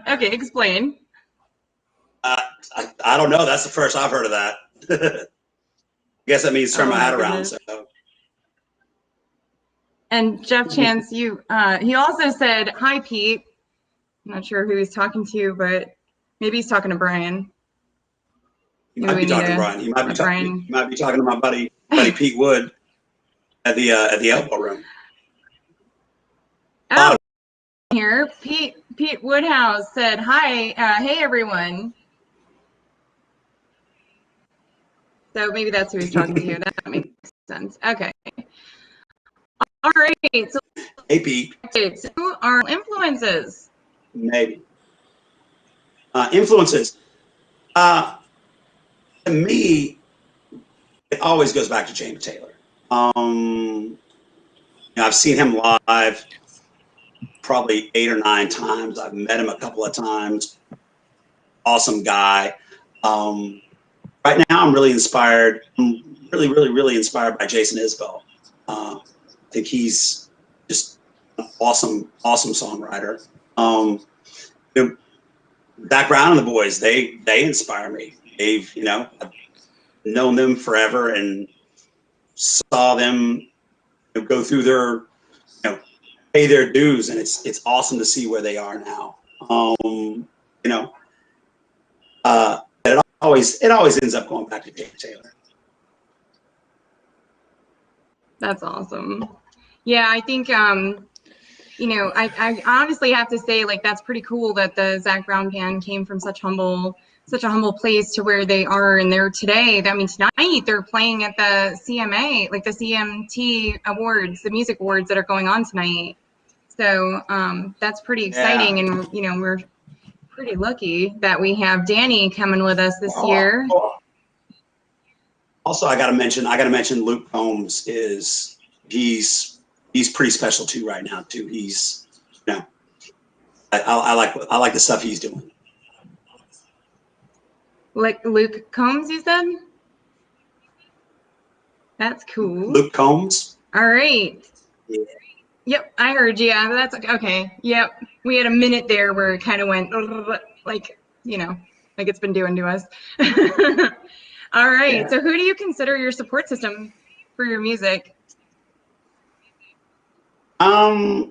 Okay, explain. I don't know. That's the first I've heard of that. I guess that means turn my hat around. So. And Jeff Chance, he also said, hi, Pete. I'm not sure who he's talking to, but maybe he's talking to Brian. He might be talking to Brian. He might be talking to my buddy Pete Wood at the Elbow Room. Oh, here, Pete Woodhouse said, hi, hey, everyone. So maybe that's who he's talking to. That makes sense. Okay. All right. So, hey, Pete. So who are influences? Maybe. Influences. To me, it always goes back to James Taylor. I've seen him live probably 8 or 9 times. I've met him a couple of times. Awesome guy. Right now, I'm really inspired. I'm really inspired by Jason Isbell. I think he's just an awesome songwriter. Zach Brown and the boys, they inspire me. I've known them forever and saw them go through their, pay their dues, and it's awesome to see where they are now. It always ends up going back to James Taylor. That's awesome. Yeah, I think I honestly have to say, like, that's pretty cool that the Zach Brown band came from such a humble place to where they are, and they're today. I mean, tonight they're playing at the CMA, like the CMT awards, the music awards that are going on tonight. So that's pretty exciting, and we're pretty lucky that we have Danny coming with us this year. Also, I gotta mention Luke Combs he's pretty special too right now too. He's I like the stuff he's doing. Like Luke Combs, you said? That's cool. Luke Combs. All right. Yeah. Yep, I heard you. Yeah, that's okay. Yep, we had a minute there where it kind of went like it's been doing to us. All right. Yeah. So, who do you consider your support system for your music? Well,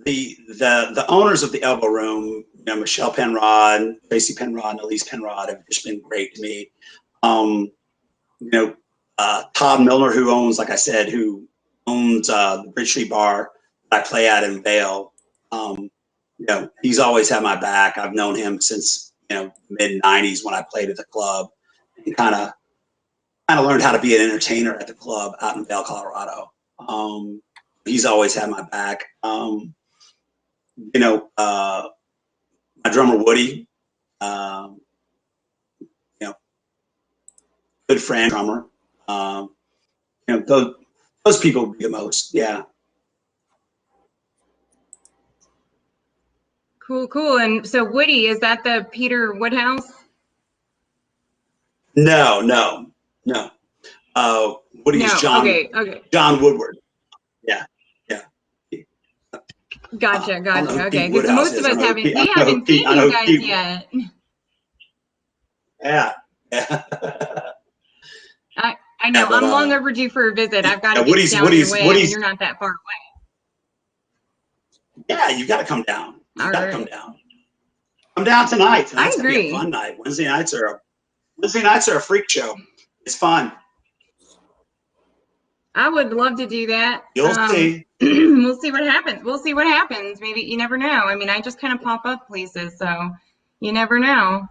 the owners of the Elbow Room, Michelle Penrod, Tracy Penrod, and Elise Penrod have just been great to me. Todd Milner, who owns the Bridge Street Bar that I play at in Vail. He's always had my back. I've known him since mid '90s when I played at the club, and kind of learned how to be an entertainer at the club out in Vail, Colorado. He's always had my back. My drummer Woody, good friend drummer. Those people would be the most. Yeah. Cool. And so Woody, is that the Peter Woodhouse? No. Woody's John. Okay. John Woodward. Yeah. Gotcha. Okay, because most of us haven't seen you guys yet. Yeah. I know. I'm long overdue for a visit. I've got to get down your way. Woody's, you're not that far away. Yeah, you got to come down. Come down. Come down tonight. Tonight's gonna be a fun night. Wednesday nights are a freak show. It's fun. I would love to do that. You'll see. We'll see what happens. Maybe, you never know. I mean, I just kind of pop up places, so you never know.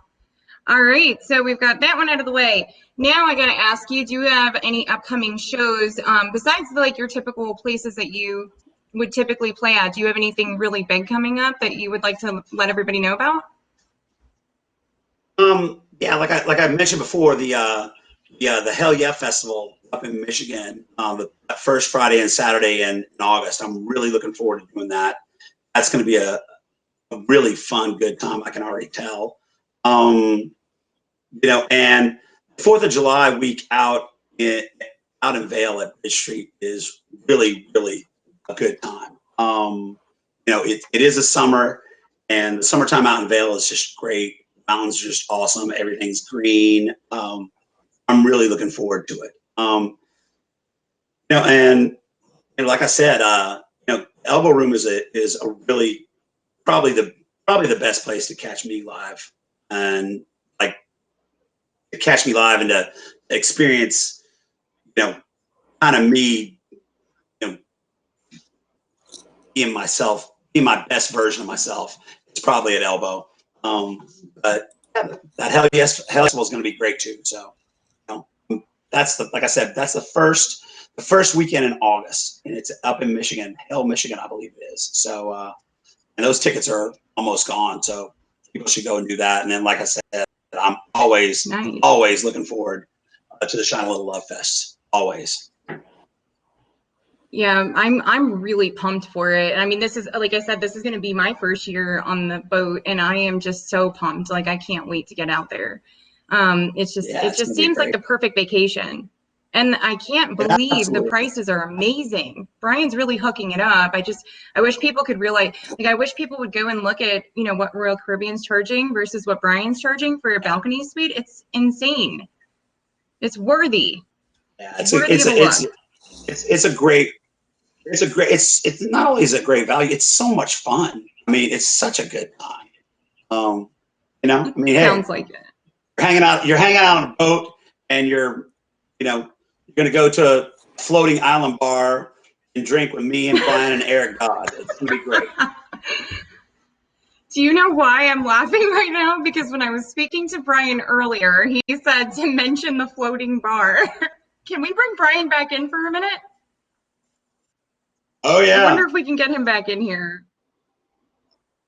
All right, so we've got that one out of the way. Now I got to ask you, do you have any upcoming shows besides your typical places that you would typically play at? Do you have anything really big coming up that you would like to let everybody know about? Yeah, like I mentioned before, the Hell Yeah Festival up in Michigan, the first Friday and Saturday in August. I'm really looking forward to doing that. That's going to be a really fun, good time. I can already tell. You know, and 4th of July week out in Vail at Bridge Street is really, really a good time. You know, it is a summer, and the summertime out in Vail is just great. Mountains are just awesome. Everything's green. I'm really looking forward to it. You know, and like I said, you know, Elbow Room is a really probably the best place to catch me live, and like to catch me live and to experience, you know, kind of me, you know, being myself, being my best version of myself. It's probably at Elbow. But that Hell Yes Festival is going to be great too. So, you know, that's like I said, that's the first weekend in August, and it's up in Michigan, Hell, Michigan, I believe it is. So, and those tickets are almost gone. So people should go and do that. And then, like I said, I'm always looking forward to the Shine a Little Love Fest. Always. Yeah, I'm really pumped for it. I mean, this is, like I said, this is going to be my first year on the boat, and I am just so pumped. Like, I can't wait to get out there. It just seems like the perfect vacation. And I can't believe the prices are amazing. Brian's really hooking it up. I wish people could realize, like, I wish people would go and look at, you know, what Royal Caribbean's charging versus what Brian's charging for a balcony suite. It's insane. It's worthy. Yeah, it's not only is it great value, it's so much fun. I mean, it's such a good time. You know, I mean, hey, sounds like it. You're hanging out on a boat, and you're going to go to a floating island bar and drink with me and Brian and Eric Dodd. It's going to be great. Do you know why I'm laughing right now? Because when I was speaking to Brian earlier, he said to mention the floating bar. Can we bring Brian back in for a minute? Oh, yeah. I wonder if we can get him back in here.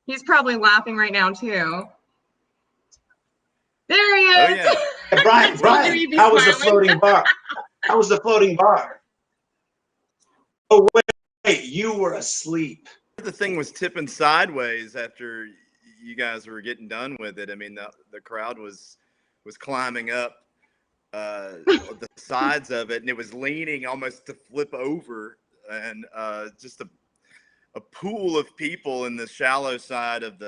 He's probably laughing right now, too. There he is. Oh, yeah. Hey, Brian, how was the floating bar? How was the floating bar? Oh, wait, you were asleep. The thing was tipping sideways after you guys were getting done with it. I mean, the crowd was climbing up the sides of it, and it was leaning almost to flip over, and just a pool of people in the shallow side of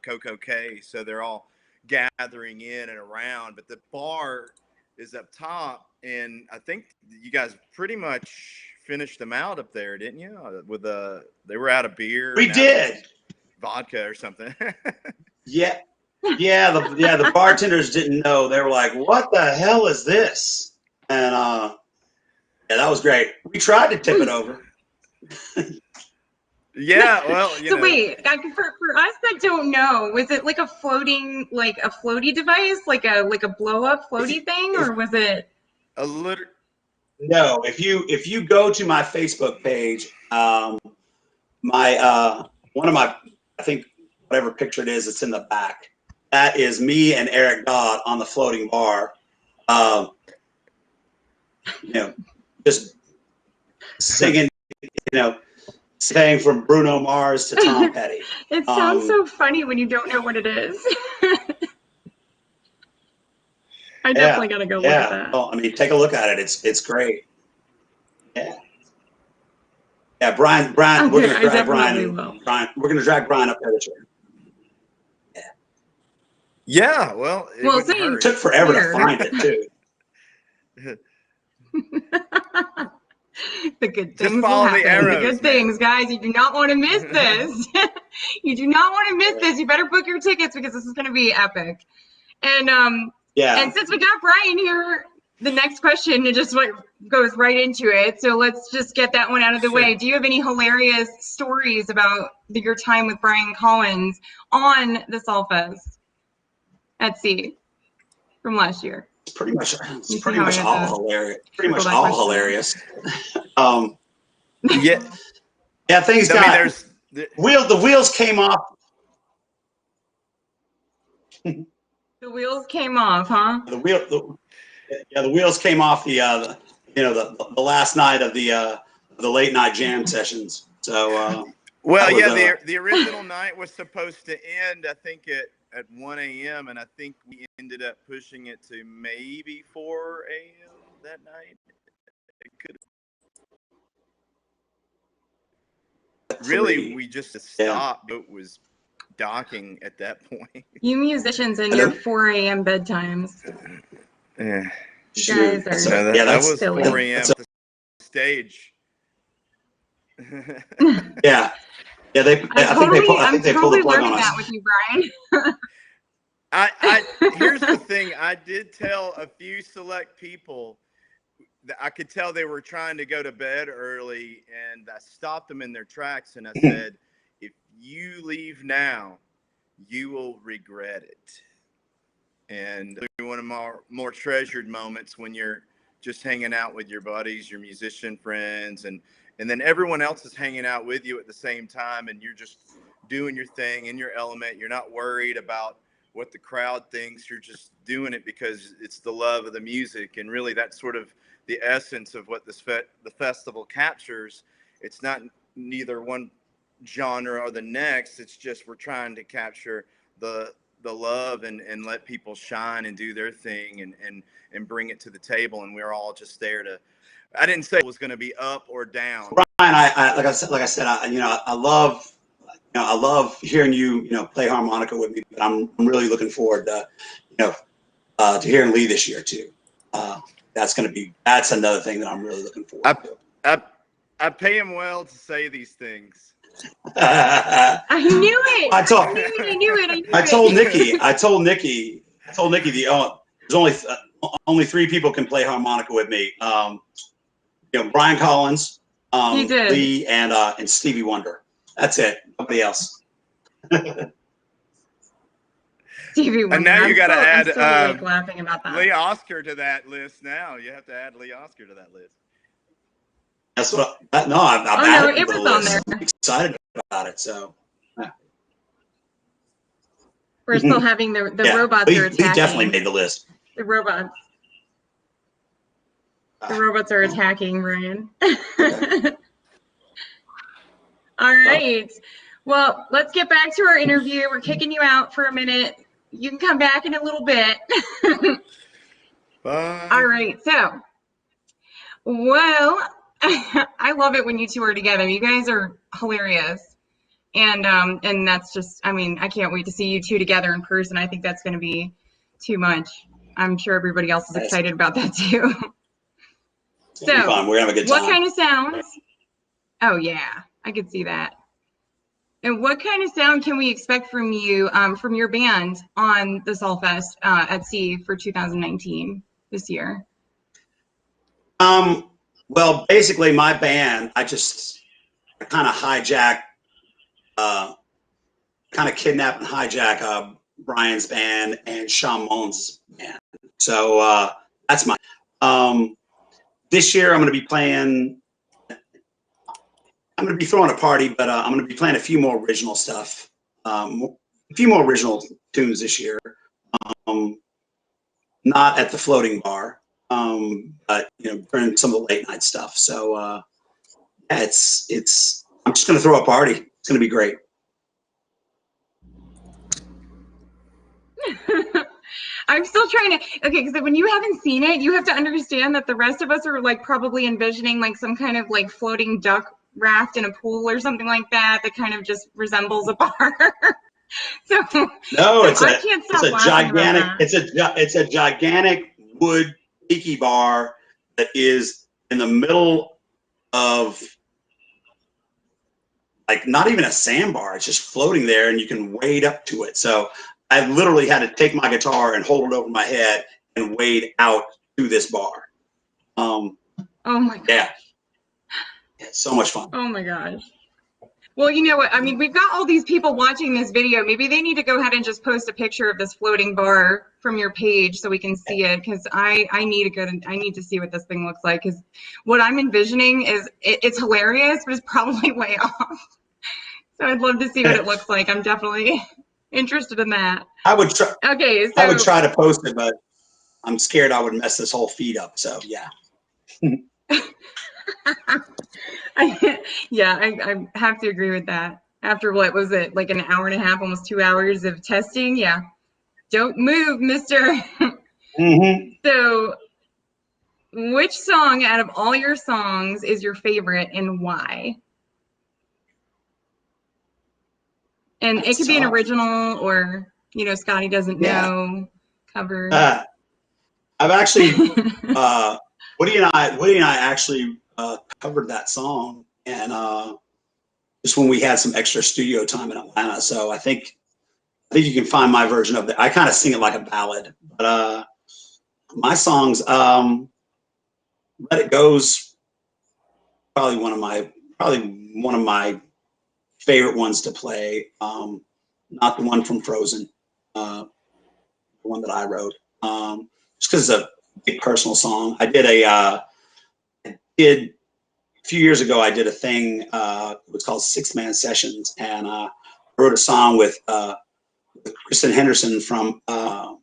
Coco Cay. So they're all gathering in and around, but the bar is up top, and I think you guys pretty much finished them out up there, didn't you? With they were out of beer. We did. Vodka or something. Yeah. The bartenders didn't know. They were like, "What the hell is this?" And yeah, that was great. We tried to tip it over. Yeah, well, so wait, for us that don't know, was it like a floaty device, like a blow up floaty thing, or was it a little? No, if you go to my Facebook page, one of my, I think whatever picture it is, it's in the back. That is me and Eric Dodd on the floating bar. You know, just singing, saying from Bruno Mars to Tom Petty. It sounds so funny when you don't know what it is. I definitely gotta go look at that. Well, I mean, take a look at it. It's great. Yeah, Brian. Okay, we're gonna drag Brian. We're gonna drag Brian up there this year. Yeah, well, it took forever to find it too. The good things will happen. Arrows, the good things, guys. You do not want to miss this. You do not want to miss this. You better book your tickets because this is going to be epic. And and since we got Brian here, the next question just goes right into it. So let's just get that one out of the way. Do you have any hilarious stories about your time with Brian Collins on the SALL Fest at sea from last year? It's pretty much all hilarious. Pretty much all hilarious. Yeah. Yeah, things I mean, got there's the wheels came off. The wheels came off, huh? The wheels came off the last night of the late night jam sessions. So well, was, yeah, the original night was supposed to end, I think, at 1 a.m. and I think we ended up pushing it to maybe 4 a.m. that night. It could really we just stopped. It was docking at that point. You musicians and your 4 a.m. bedtimes. Yeah. You guys are that was silly. 4 a.m. at the stage. Yeah. Yeah, I think they pulled the plug on us. That with you, Brian. I here's the thing. I did tell a few select people that I could tell they were trying to go to bed early, and I stopped them in their tracks and I said, if you leave now, you will regret it. And one of my more treasured moments when you're just hanging out with your buddies, your musician friends, and then everyone else is hanging out with you at the same time, and you're just doing your thing in your element. You're not worried about what the crowd thinks. You're just doing it because it's the love of the music, and really that's sort of the essence of what the festival captures. It's not neither one genre or the next. It's just we're trying to capture the love and let people shine and do their thing and bring it to the table, and we're all just there to. I didn't say it was going to be up or down. Brian, like I said, I love hearing you play harmonica with me, but I'm really looking forward to hearing Lee this year too. That's another thing that I'm really looking forward to. I pay him well to say these things. I knew it. I told Nikki there's only 3 people can play harmonica with me. Brian Collins, Lee, and Stevie Wonder. That's it. Nobody else. Stevie Wonder. And now you got to add laughing about that. Lee Oscar to that list. Now you have to add Lee Oscar to that list. That's what. I'm added it to the was on list. there. I'm excited about it. So we're still having the robots are attacking. Lee definitely made the list. The robots. The robots are attacking, Ryan. All right. Well, let's get back to our interview. We're kicking you out for a minute. You can come back in a little bit. Bye. All right. So, well, I love it when you two are together. You guys are hilarious. And that's just, I mean, I can't wait to see you two together in person. I think that's going to be too much. I'm sure everybody else is excited about that too. So, we're gonna have a good time. What kind of sounds? Oh yeah, I could see that. And what kind of sound can we expect from you, from your band on the SALL Fest at Sea for 2019 this year? Well, basically, my band, I kind of hijack, kind of kidnap and hijack Brian's band and Sean Munns' band. So that's my. This year, I'm going to be playing. I'm going to be throwing a party, but I'm going to be playing a few more original stuff, a few more original tunes this year. Not at the floating bar, but during some of the late night stuff. So yeah, it's. I'm just going to throw a party. It's going to be great. I'm still trying to, okay, because when you haven't seen it, you have to understand that the rest of us are like probably envisioning like some kind of like floating duck raft in a pool or something like that kind of just resembles a bar. It's a gigantic wood tiki bar that is in the middle of like not even a sandbar. It's just floating there and you can wade up to it. So I literally had to take my guitar and hold it over my head and wade out to this bar. Oh my God. Yeah. It's so much fun. Oh my gosh. Well, you know what? I mean, we've got all these people watching this video. Maybe they need to go ahead and just post a picture of this floating bar from your page so we can see it. Because I need to see what this thing looks like. Because what I'm envisioning is it's hilarious, but it's probably way off. So I'd love to see what it looks like. I'm definitely interested in that. I would try. Okay, so I would try to post it, but I'm scared I would mess this whole feed up. So yeah. I have to agree with that. After what was it, like an hour and a half, almost 2 hours of testing? Yeah. Don't move, mister. Mm-hmm. So, which song out of all your songs is your favorite and why? And it could be an original or, you know, Scotty doesn't know cover. I've actually, Woody and I actually covered that song, and just when we had some extra studio time in Atlanta. So I think you can find my version of it. I kind of sing it like a ballad, but my songs, "Let It Go's" probably one of my favorite ones to play. Not the one from Frozen, the one that I wrote. Just because it's a big personal song. A few years ago, I did a thing, it was called 6-Man Sessions, and I wrote a song with Kristen Henderson from the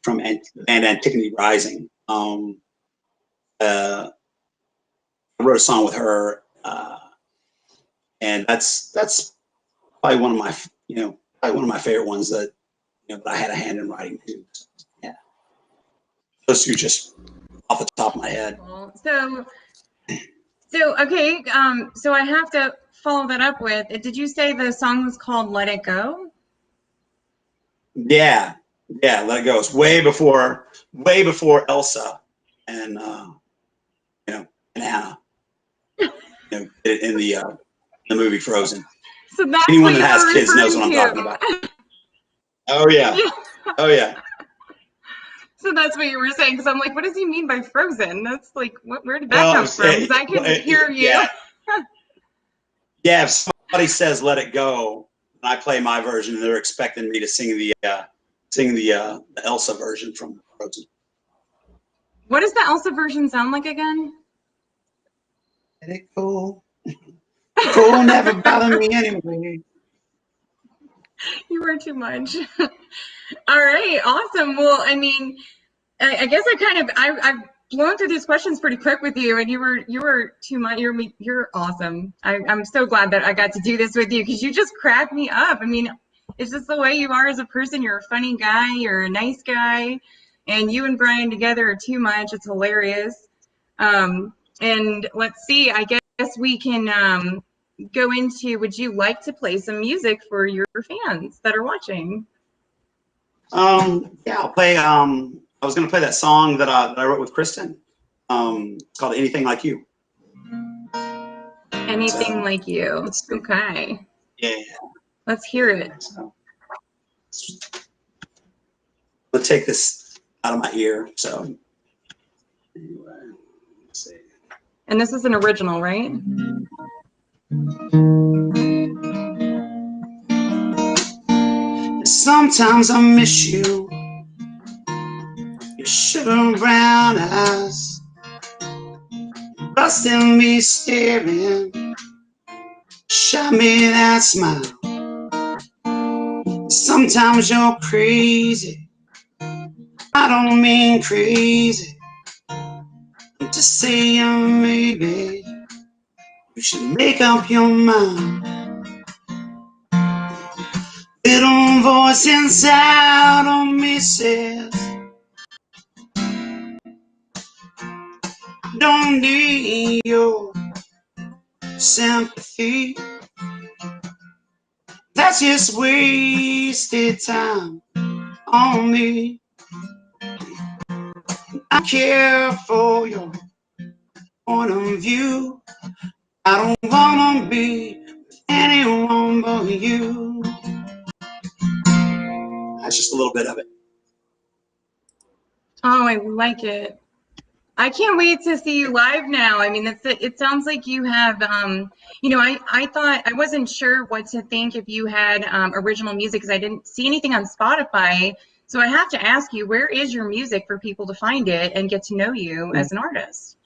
band Antiquity Rising. I wrote a song with her, and that's probably one of my favorite ones that that I had a hand in writing too. Yeah, those two just off the top of my head. So okay, so I have to follow that up with, did you say the song was called "Let It Go"? Yeah, "Let It Go." It's way before Elsa and and Anna, in the movie Frozen. So that's Anyone what that has you're kids knows what I'm referring talking about. Oh yeah, oh yeah. So that's what you were saying, because I'm like, what does he mean by Frozen? That's like, where did that come from? Because I can hear you. Yeah, if somebody says "Let It Go" and I play my version, they're expecting me to sing the Elsa version from Frozen. What does the Elsa version sound like again? Let it go. Go, never bother me anyway. You were too much. All right, awesome. Well, I mean, I guess I've blown through these questions pretty quick with you, and you were too much. You're awesome. I'm so glad that I got to do this with you, because you just crack me up. I mean, it's just the way you are as a person. You're a funny guy. You're a nice guy, and you and Brian together are too much. It's hilarious. And let's see. I guess we can go into. Would you like to play some music for your fans that are watching? Yeah, I'll play. I was going to play that song that I wrote with Kristen. It's called "Anything Like You." Anything Like You. Okay. Yeah. Let's hear it. So, let's take this out of my ear. So anyway, let's see. And this is an original, right? Sometimes I miss you. Your sugar brown eyes, busting me staring, shot me that smile. Sometimes you're crazy. I don't mean crazy. I'm just saying maybe you should make up your mind. Little voice inside of me says, don't need your sympathy. That's just wasted time on me. I care for your point of view. I don't wanna be with anyone but you. That's just a little bit of it. Oh, I like it. I can't wait to see you live now. I mean, it sounds like you have, you know, I thought, I wasn't sure what to think if you had original music because I didn't see anything on Spotify. So I have to ask you, where is your music for people to find it and get to know you as an artist?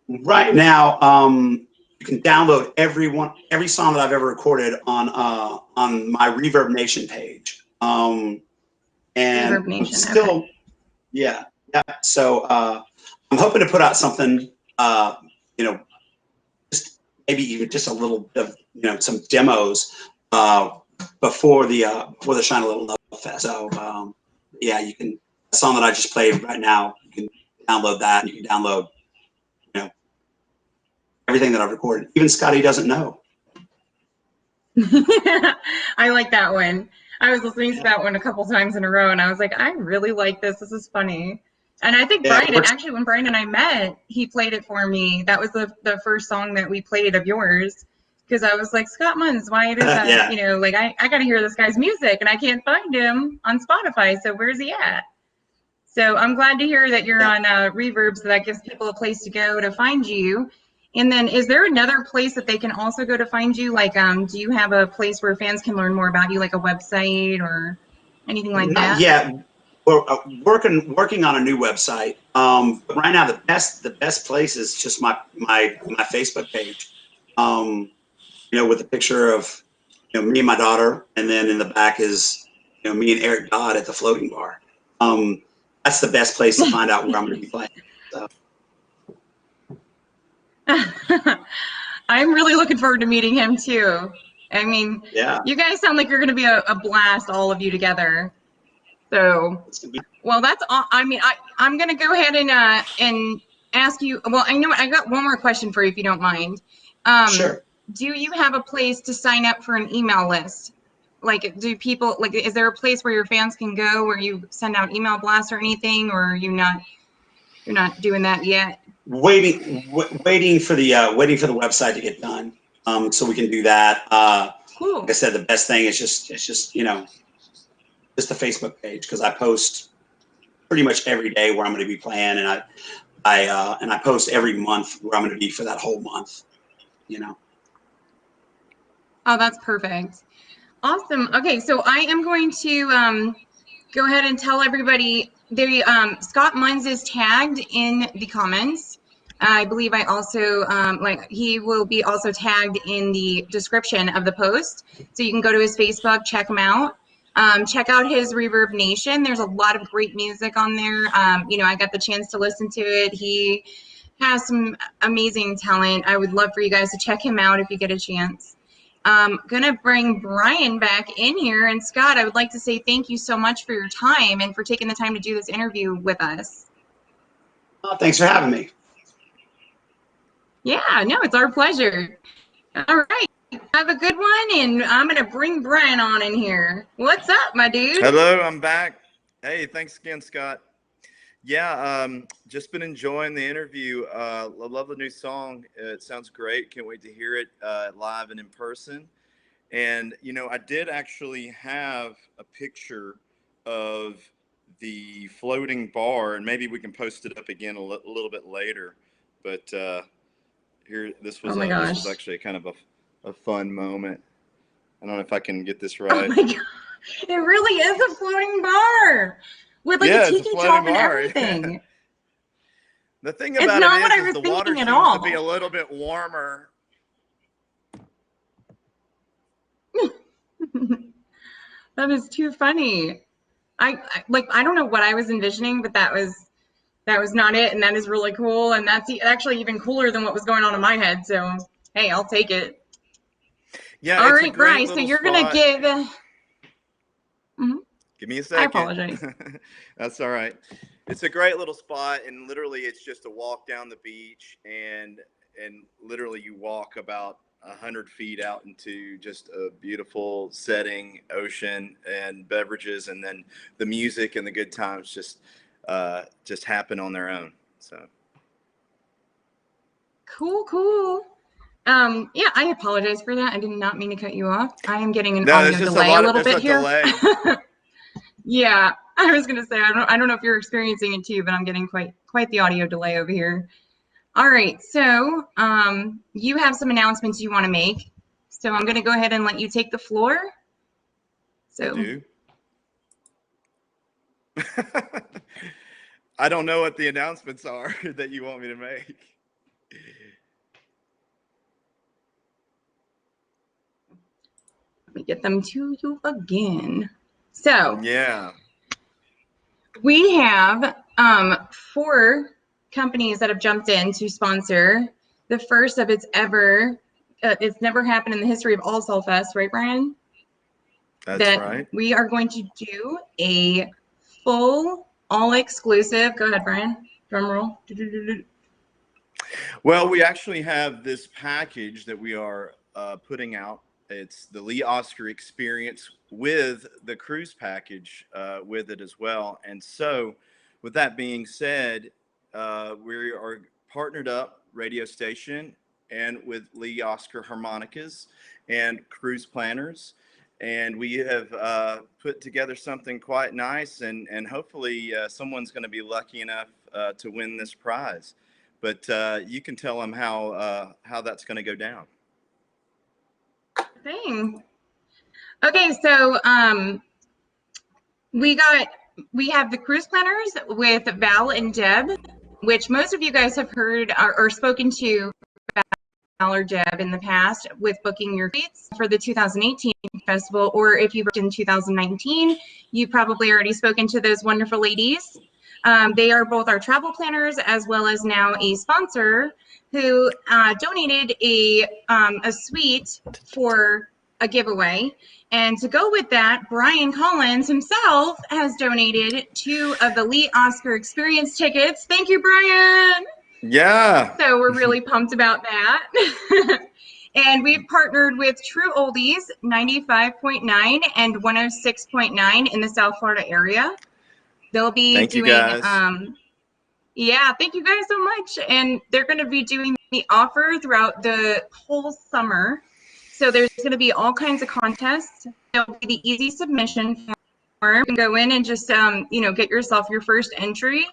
Right now, you can download every song that I've ever recorded on my Reverb Nation page. And Reverb Nation, still, okay. yeah. So I'm hoping to put out something, you know, just maybe even just a little bit of, you know, some demos before the Shine a Little Love Fest. So yeah, you can, the song that I just played right now, you can download that, and you can download, you know, everything that I've recorded. Even Scotty Doesn't Know. I like that one. I was listening to that one a couple times in a row, and I was like, I really like this. This is funny. And I think Brian, actually, when Brian and I met, he played it for me. That was the first song that we played of yours, because I was like, Scott Munns, why it is that, Yeah. you know, like, I got to hear this guy's music, and I can't find him on Spotify, so where's he at? So I'm glad to hear that you're on Reverb, so that gives people a place to go to find you. And then is there another place that they can also go to find you? Like, do you have a place where fans can learn more about you, like a website or anything like that? Yeah, we're working on a new website. But right now, the best place is just my Facebook page. You know, with a picture of, you know, me and my daughter, and then in the back is, you know, me and Eric Dodd at the floating bar. That's the best place to find out where I'm going to be playing. So. I'm really looking forward to meeting him too. I mean, Yeah. You guys sound like you're going to be a blast, all of you together. So, well, that's all. I mean, I'm going to go ahead and ask you. Well, I know I got one more question for you, if you don't mind. Sure. Do you have a place to sign up for an email list? Like, do people like? Is there a place where your fans can go where you send out email blasts or anything, or are you not? You're not doing that yet. Waiting for the website to get done, so we can do that. Cool. Like I said, the best thing is just you know, just the Facebook page, because I post pretty much every day where I'm going to be playing, and I post every month where I'm going to be for that whole month. You know. Oh, that's perfect. Awesome. Okay, so I am going to go ahead and tell everybody. Scott Munns is tagged in the comments. I believe I also he will be also tagged in the description of the post, so you can go to his Facebook, check him out. Check out his Reverb Nation. There's a lot of great music on there. You know, I got the chance to listen to it. He has some amazing talent. I would love for you guys to check him out if you get a chance. Gonna bring Brian back in here. And Scott, I would like to say thank you so much for your time and for taking the time to do this interview with us. Thanks for having me. Yeah, no, it's our pleasure. All right, have a good one, and I'm gonna bring Brian on in here. What's up, my dude? Hello, I'm back. Hey, thanks again, Scott. Yeah, just been enjoying the interview. I love the new song. It sounds great. Can't wait to hear it live and in person. And, you know, I did actually have a picture of the floating bar, and maybe we can post it up again a little bit later. But here, this was actually kind of a fun moment. I don't know if I can get this right. Oh my God. It really is a floating bar with like a tiki top and everything. The thing about it is the water seems to be a little bit warmer. That is too funny. I don't know what I was envisioning, but that was not it, and that is really cool, and that's actually even cooler than what was going on in my head. So hey, I'll take it. Yeah. All right, Bryce. So you're gonna give. Give me a second. I apologize. That's all right. It's a great little spot, and literally, it's just a walk down the beach, and literally, you walk about 100 feet out into just a beautiful setting, ocean, and beverages, and then the music and the good times just happen on their own. So cool. Yeah, I apologize for that. I did not mean to cut you off. I am getting an audio delay a little bit here. Yeah. I was gonna say I don't know if you're experiencing it too, but I'm getting quite the audio delay over here. All right, so you have some announcements you want to make, so I'm gonna go ahead and let you take the floor. So. I do. I don't know what the announcements are that you want me to make. Let me get them to you again. So Yeah. we have 4 companies that have jumped in to sponsor the first of its ever. It's never happened in the history of all SALL Fest, right, Brian? That's right. We are going to do a full, all-exclusive. Go ahead, Brian. Drum roll. Well, we actually have this package that we are putting out. It's the Lee Oscar experience with the cruise package with it as well. And so with that being said, we are partnered up radio station and with Lee Oscar harmonicas and cruise planners. And we have put together something quite nice, and hopefully someone's going to be lucky enough to win this prize. But you can tell them how that's going to go down. Thing. Okay, so we have the cruise planners with Val and Deb, which most of you guys have heard or spoken to Val or Deb in the past with booking your dates for the 2018 festival, or if you booked in 2019, you've probably already spoken to those wonderful ladies. They are both our travel planners as well as now a sponsor who donated a suite for a giveaway. And to go with that, Brian Collins himself has donated 2 of the Lee Oscar Experience tickets. Thank you, Brian. Yeah. So we're really pumped about that. And we've partnered with True Oldies 95.9 and 106.9 in the South Florida area. They'll be doing, yeah, thank you guys so much. And they're going to be doing the offer throughout the whole summer. So there's going to be all kinds of contests. There'll be the easy submission form. You can go in and just, get yourself your first entry.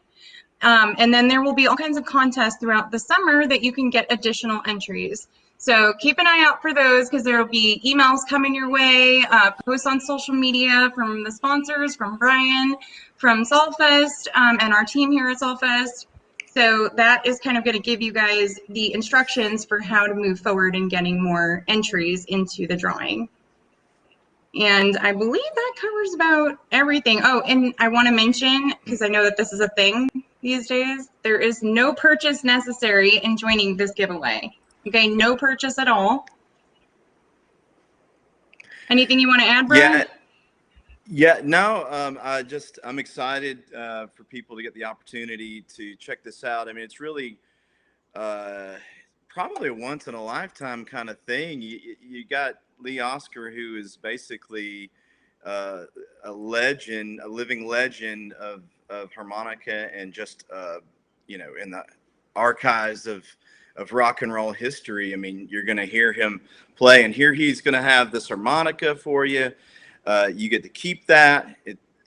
And then there will be all kinds of contests throughout the summer that you can get additional entries. So keep an eye out for those, because there will be emails coming your way, posts on social media from the sponsors, from Brian, from SALL Fest, and our team here at SALL Fest. So that is kind of going to give you guys the instructions for how to move forward in getting more entries into the drawing. And I believe that covers about everything. Oh, and I want to mention, because I know that this is a thing these days, there is no purchase necessary in joining this giveaway. Okay, no purchase at all. Anything you want to add, Brian? No, I'm excited for people to get the opportunity to check this out. I mean, it's really probably a once in a lifetime kind of thing. You got Lee Oscar, who is basically a legend, a living legend of harmonica, and just in the archives of rock and roll history. I mean, you're going to hear him play, and here he's going to have this harmonica for you. You get to keep that.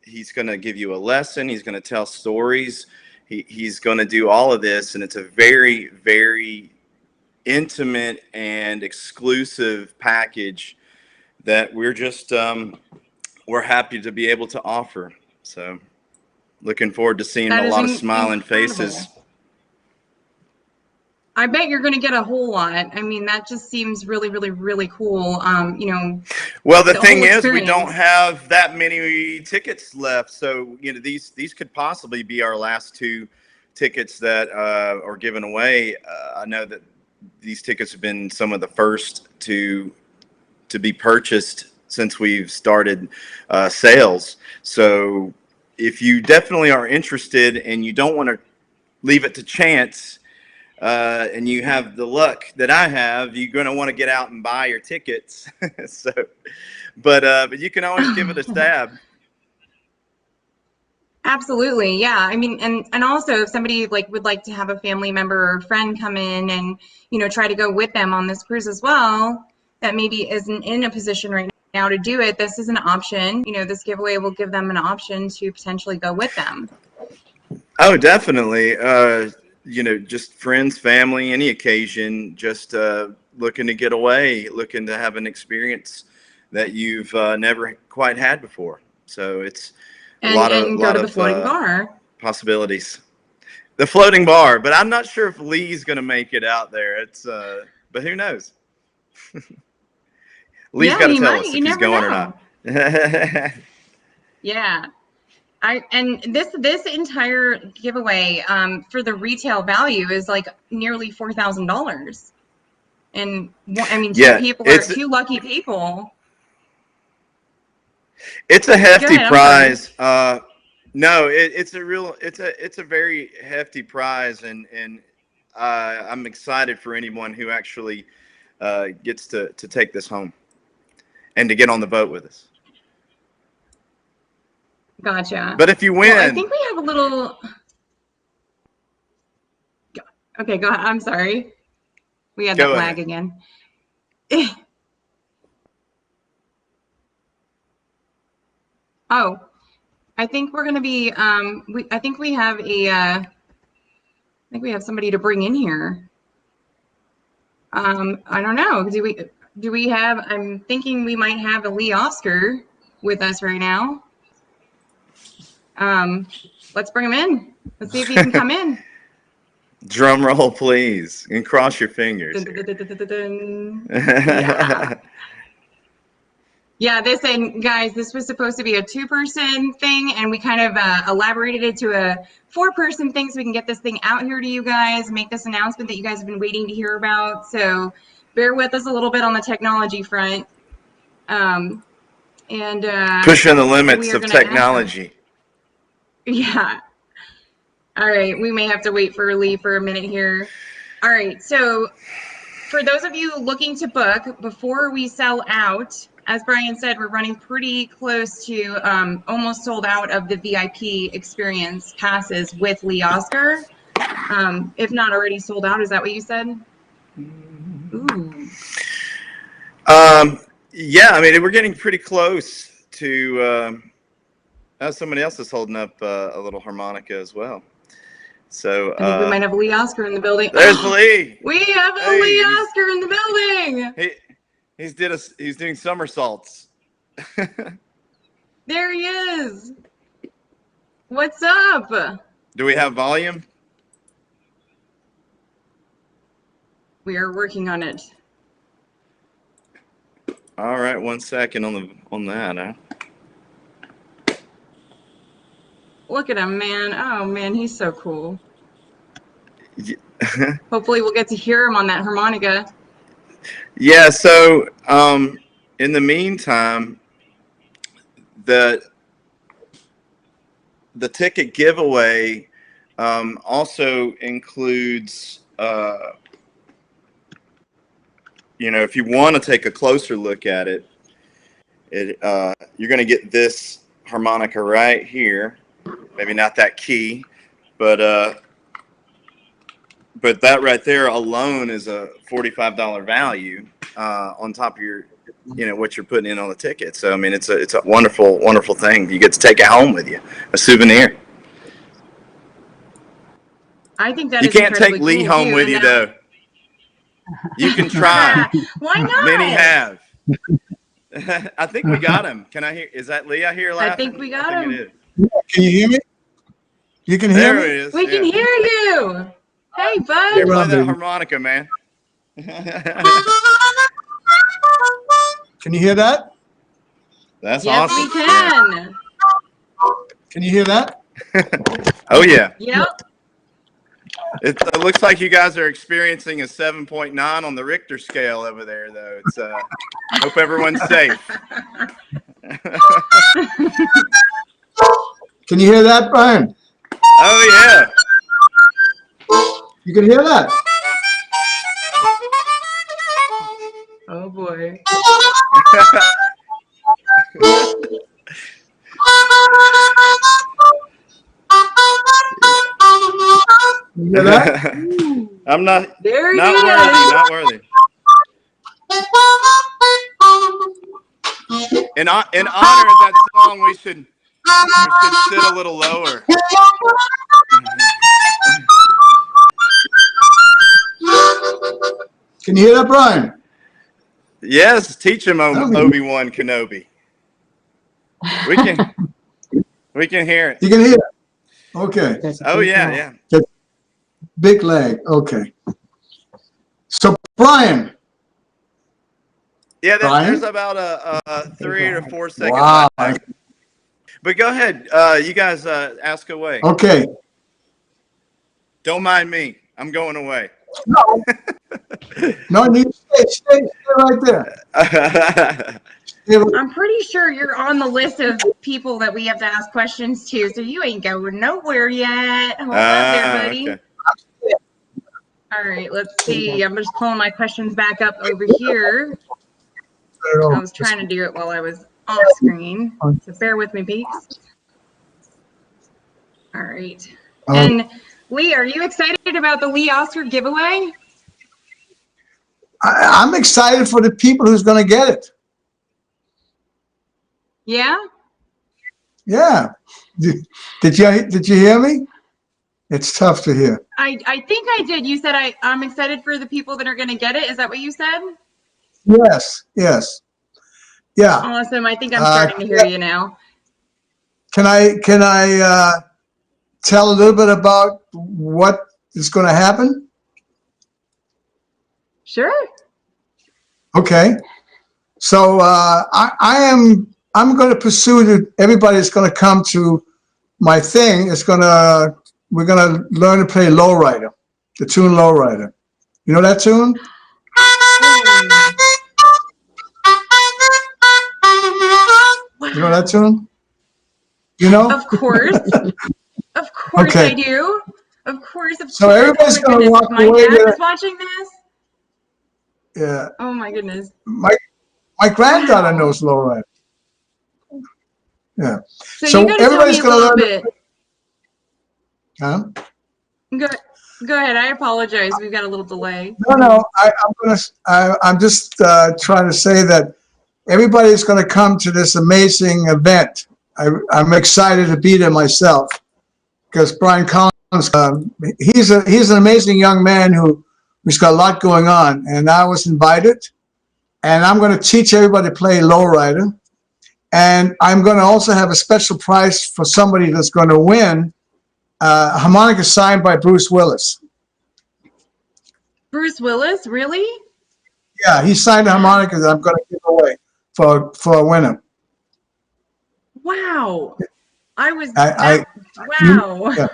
He's going to give you a lesson. He's going to tell stories. He's going to do all of this, and it's a very, very intimate and exclusive package that we're just we're happy to be able to offer. So looking forward to seeing a lot of smiling faces. I bet you're going to get a whole lot. I mean, that just seems really, really, really cool. Well, the thing is, we don't have that many tickets left. So, these could possibly be our last 2 tickets that are given away. I know that these tickets have been some of the first to be purchased since we've started sales. So if you definitely are interested and you don't want to leave it to chance, and you have the luck that I have, you're going to want to get out and buy your tickets. But you can always give it a stab. Absolutely, yeah. I mean, and also if somebody would like to have a family member or friend come in and try to go with them on this cruise as well, that maybe isn't in a position right now to do it, this is an option. You know, this giveaway will give them an option to potentially go with them. Oh, definitely. You know, just friends, family, any occasion, just looking to get away, looking to have an experience that you've never quite had before. So it's a lot go to the of floating bar. possibilities. The floating bar, but I'm not sure if Lee's going to make it out there. It's but who knows? Lee's Yeah, got to he tell might. us You if he's never going or know. not. Yeah. And this entire giveaway for the retail value is like nearly $4,000. And I mean, Yeah, two lucky people. It's a hefty Go ahead, prize. No, it's a very hefty prize, and I'm excited for anyone who actually gets to take this home and to get on the boat with us. Gotcha. But if you win, Well, I think we have a little. Okay, go ahead. I'm sorry. We had that lag again. Oh, I think we're going to be. I think we have a. I think we have somebody to bring in here. I don't know. Do we have? I'm thinking we might have a Lee Oscar with us right now. Let's bring him in. Let's see if he can come in. Drum roll, please, and cross your fingers. Yeah. Yeah, this was supposed to be a 2-person thing, and we kind of elaborated it to a 4-person thing so we can get this thing out here to you guys, make this announcement that you guys have been waiting to hear about. So bear with us a little bit on the technology front. And pushing the limits of technology. Yeah. All right, we may have to wait for Lee for a minute here. All right, so for those of you looking to book, before we sell out, as Brian said, we're running pretty close to almost sold out of the VIP experience passes with Lee Oscar. If not already sold out, is that what you said? Ooh. Yeah, I mean, we're getting pretty close to. Somebody else is holding up a little harmonica as well. So I think we might have a Lee Oscar in the building. There's Lee. We have a Lee Oscar in the building. He's doing somersaults. There he is. What's up? Do we have volume? We are working on it. All right, 1 second on that. Huh? Look at him, man. Oh, man, he's so cool. Yeah. Hopefully we'll get to hear him on that harmonica. Yeah, so in the meantime, the ticket giveaway also includes, you know, if you want to take a closer look at it, you're going to get this harmonica right here. Maybe not that key, but that right there alone is a $45 value on top of your, you know, what you're putting in on the ticket. So I mean, it's a wonderful, wonderful thing. You get to take it home with you, a souvenir. I think that you is can't take cool Lee home too, with you though. You can try. Why not? Many have. I think we got him. Can I hear? Is that Lee? I hear laughing. I think we got him. It is. Can you hear me? You can hear There me? it is. We can hear you. Hey, bud. Play that harmonica, man. Can you hear that? That's yes, awesome. we can. Yeah. Can you hear that? Oh yeah. Yep. It looks like you guys are experiencing a 7.9 on the Richter scale over there, though. It's hope everyone's safe. Can you hear that, Brian? Oh yeah. You can hear that? Oh boy. You hear that? I'm not. There he not is. worthy. Not worthy. In honor of that song, we should sit a little lower. Can you hear that, Brian? Yes, teach him Obi-Wan Kenobi. We can hear it. You can hear it. Okay. Oh yeah, yeah. Big leg. Okay. So Brian. Yeah, Brian? there's about a 3 or 4 second Wow. lag. But go ahead. You guys ask away. Okay. Don't mind me. I'm going away. No, you stay right there. I'm pretty sure you're on the list of people that we have to ask questions to, so you ain't going nowhere yet. Hold up there, buddy. Okay. All right, let's see. I'm just pulling my questions back up over here. I was trying to do it while I was off screen, so bear with me, peeps. All right. And Lee, are you excited about the Lee Oscar giveaway? I'm excited for the people who's going to get it. Yeah? Yeah. Did you hear me? It's tough to hear. I think I did. You said I'm excited for the people that are going to get it. Is that what you said? Yes. Yes. Yeah. Awesome. I think I'm starting to hear you now. Can I tell a little bit about what is going to happen? Sure. Okay. So I'm going to pursue that everybody's going to come to my thing. We're going to learn to play Lowrider, the tune Lowrider. You know that tune? You know that tune? You know? Of course. Of course Okay. I do. Of course. So everybody's going to walk my away dad with is watching this. Yeah. Oh my goodness. My granddaughter knows Lowrider. Yeah. So you got to tell me a little bit. Huh? Go ahead. I apologize. We've got a little delay. No. I'm just trying to say that everybody's going to come to this amazing event. I'm excited to be there myself because Brian Collins, he's an amazing young man who's got a lot going on, and I was invited, and I'm going to teach everybody to play Lowrider, and I'm going to also have a special prize for somebody that's going to win a harmonica signed by Bruce Willis. Bruce Willis, really? Yeah, he signed a harmonica that I'm going to give away for a winner. Wow. Wow. Yeah.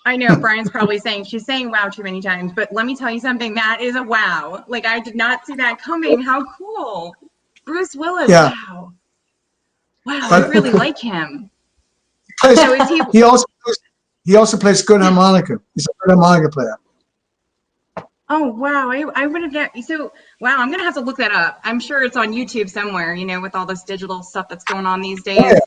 I know Brian's probably she's saying wow too many times, but let me tell you something. That is a wow. Like, I did not see that coming. How cool. Bruce Willis. Yeah. Wow. Wow. I really like him. He also plays good harmonica. He's a good harmonica player. Oh, wow. I would have never. So, wow, I'm going to have to look that up. I'm sure it's on YouTube somewhere, with all this digital stuff that's going on these days. Yeah.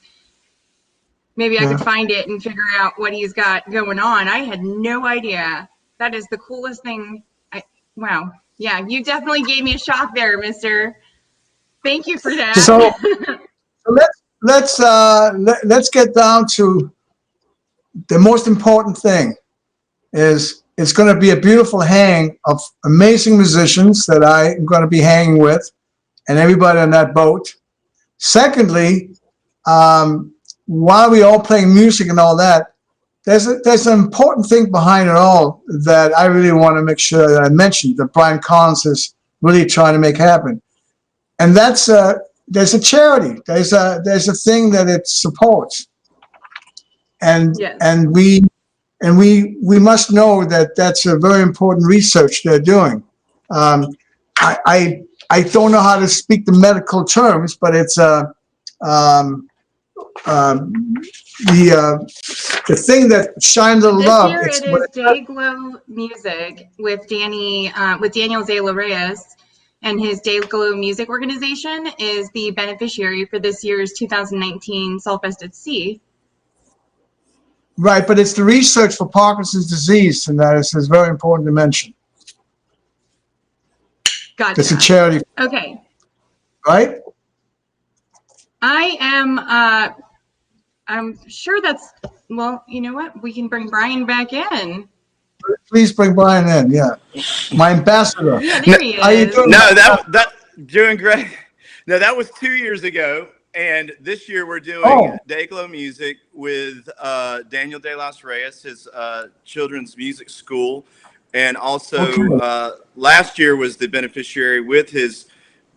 Maybe I could find it and figure out what he's got going on. I had no idea. That is the coolest thing. Wow. Yeah, you definitely gave me a shock there, mister. Thank you for that. So let's get down to the most important thing. It's going to be a beautiful hang of amazing musicians that I'm going to be hanging with, and everybody on that boat. Secondly, while we all playing music and all that, there's an important thing behind it all that I really want to make sure that I mention, that Brian Collins is really trying to make happen, and that's there's a charity. There's a thing that it supports, and yes. and we must know that that's a very important research they're doing. I don't know how to speak the medical terms, but it's the thing that shines a love. This year it is Day Glow Music with Daniel Zayla Reyes, and his Day Glow Music organization is the beneficiary for this year's 2019 SALL-Fest at Sea. Right, but it's the research for Parkinson's disease, and that is very important to mention. Gotcha. It's a charity. Okay. Right? I am, I'm sure that's, well, you know what? We can bring Brian back in. Please bring Brian in. Yeah, my ambassador. Yeah, there he How you is. doing? No, that doing great. No, that was 2 years ago, and this year we're doing Dayglow Music with Daniel De Los Reyes, his children's music school, and also last year was the beneficiary with his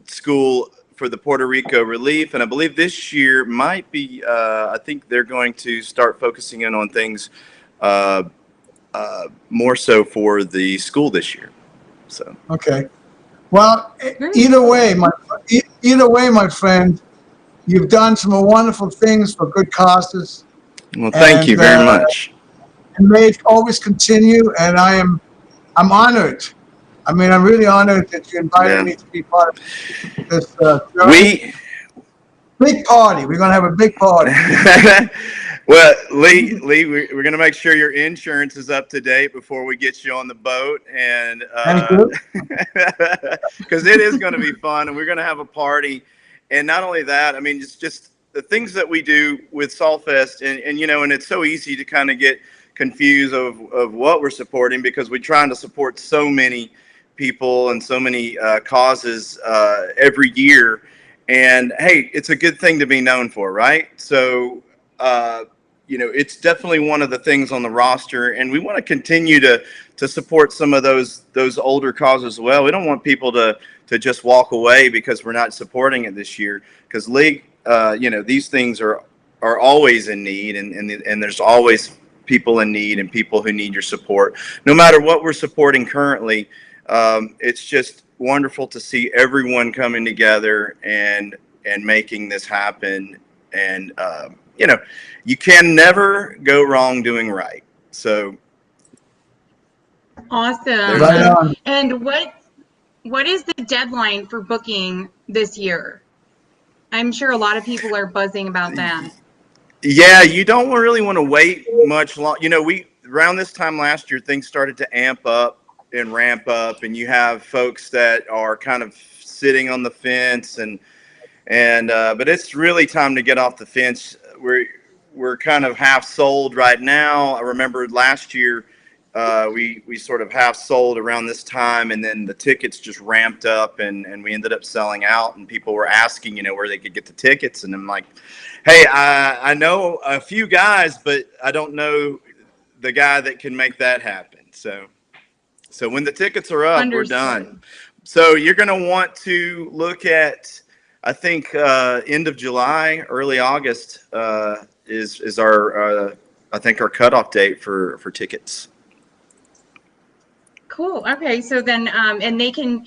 school for the Puerto Rico relief, and I believe this year might be. I think they're going to start focusing in on things more so for the school this year. So Okay. Well, either way, my friend, you've done some wonderful things for good causes. well, thank you very much. And may it always continue. And I'm honored. I mean, I'm really honored that you invited me to be part of this big party. We're gonna have a big party. Well, Lee, we're going to make sure your insurance is up to date before we get you on the boat, and because it is going to be fun, and we're going to have a party. And not only that, I mean, it's just the things that we do with SALL-Fest, and you know, and it's so easy to kind of get confused of what we're supporting, because we're trying to support so many people and so many causes every year. And hey, it's a good thing to be known for, right? So you know, it's definitely one of the things on the roster, and we want to continue to support some of those older causes as well. We don't want people to just walk away because we're not supporting it this year, because League, you know, these things are always in need, and there's always people in need and people who need your support. No matter what we're supporting currently, it's just wonderful to see everyone coming together and making this happen. And you know, you can never go wrong doing right. So awesome. Right on. And what is the deadline for booking this year? I'm sure a lot of people are buzzing about that. Yeah, you don't really want to wait much long. You know, around this time last year, things started to amp up and ramp up, and you have folks that are kind of sitting on the fence, but it's really time to get off the fence. We're kind of half sold right now. I remember last year we sort of half sold around this time, and then the tickets just ramped up, and we ended up selling out, and people were asking, you know, where they could get the tickets, and I'm like, hey, I know a few guys, but I don't know the guy that can make that happen. So when the tickets are up, we're done. So you're going to want to look at, I think, end of July, early August is our, I think, our cutoff date for tickets. Cool. Okay. So then, and they can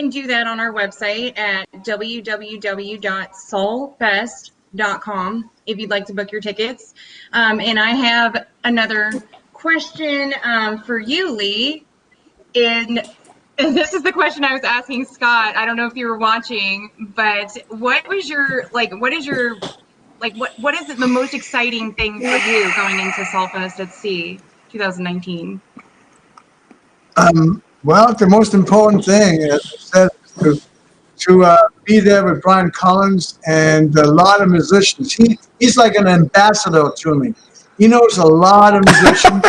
do that on our website at www.sallfest.com if you'd like to book your tickets. And I have another question for you, Lee. And this is the question I was asking Scott. I don't know if you were watching, but what is the most exciting thing for you going into SALL-Fest at Sea 2019? Well, the most important thing, as I said, is to be there with Brian Collins and a lot of musicians. He's like an ambassador to me. He knows a lot of musicians.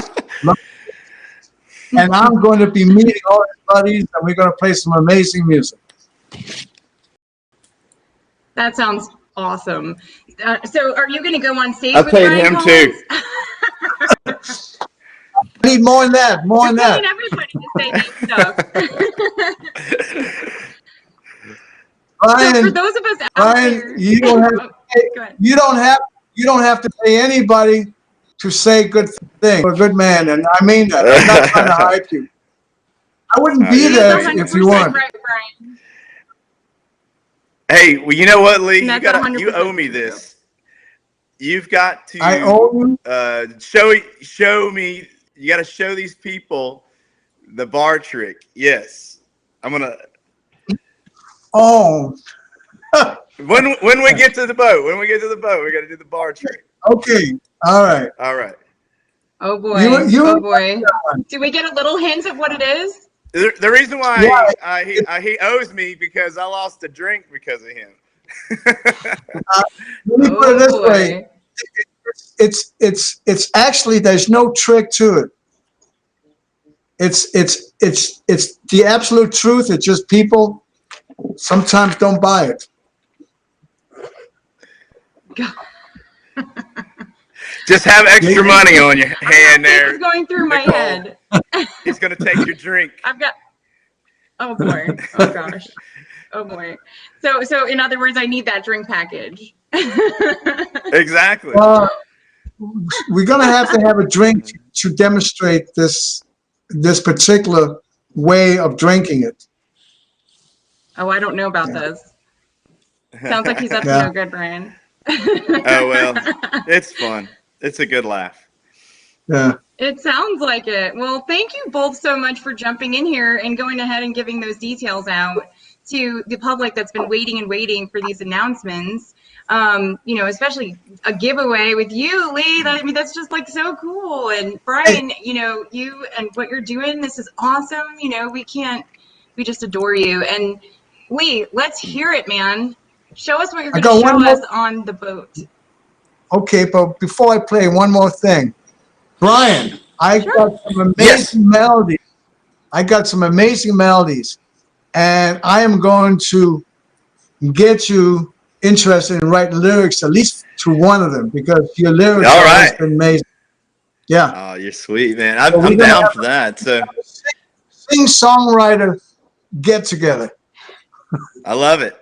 And I'm going to be meeting all his buddies, and we're going to play some amazing music. That sounds awesome. So are you going to go on stage with Brian Collins? I paid him too. I need more than that. More than that. Everybody to say nice stuff. Brian, so for those of us out Brian, there, you don't have to pay anybody to say good things. You're a good man, and I mean that. I'm not trying to hype you. I wouldn't be there if you weren't. Right, Brian. Hey, well, you know what, Lee? You owe me this. You've got to. I owe you. Show me. You got to show these people the bar trick. Yes, I'm gonna. Oh. when we get to the boat, we got to do the bar trick. Okay. All right. Oh boy. Oh boy. Do we get a little hint of what it is? The reason why he owes me because I lost a drink because of him. Let me put it this way. It's actually, there's no trick to it. It's the absolute truth. It's just people sometimes don't buy it. Just have extra money on your hand there. It's going through my head. He's gonna take your drink. I've got. Oh boy. Oh gosh. Oh boy. So in other words, I need that drink package. Exactly. We're gonna have to have a drink to demonstrate this particular way of drinking it. Oh, I don't know about this. Sounds like he's up to no good, Brian. Oh well, it's fun. It's a good laugh. Yeah. It sounds like it. Well, thank you both so much for jumping in here and going ahead and giving those details out to the public that's been waiting and waiting for these announcements. You know, especially a giveaway with you, Lee. That's just like so cool. And Brian, you know, you and what you're doing, this is awesome. You know, we just adore you. And Lee, let's hear it, man. Show us what you're going to show us on the boat. Okay, but before I play, one more thing. Brian, I got some amazing melodies. I got some amazing melodies. And I am going to get you interested in writing lyrics, at least to one of them, because your lyrics have been amazing. Yeah. Oh, you're sweet, man. I'm down for that. So, sing-songwriter get together. I love it.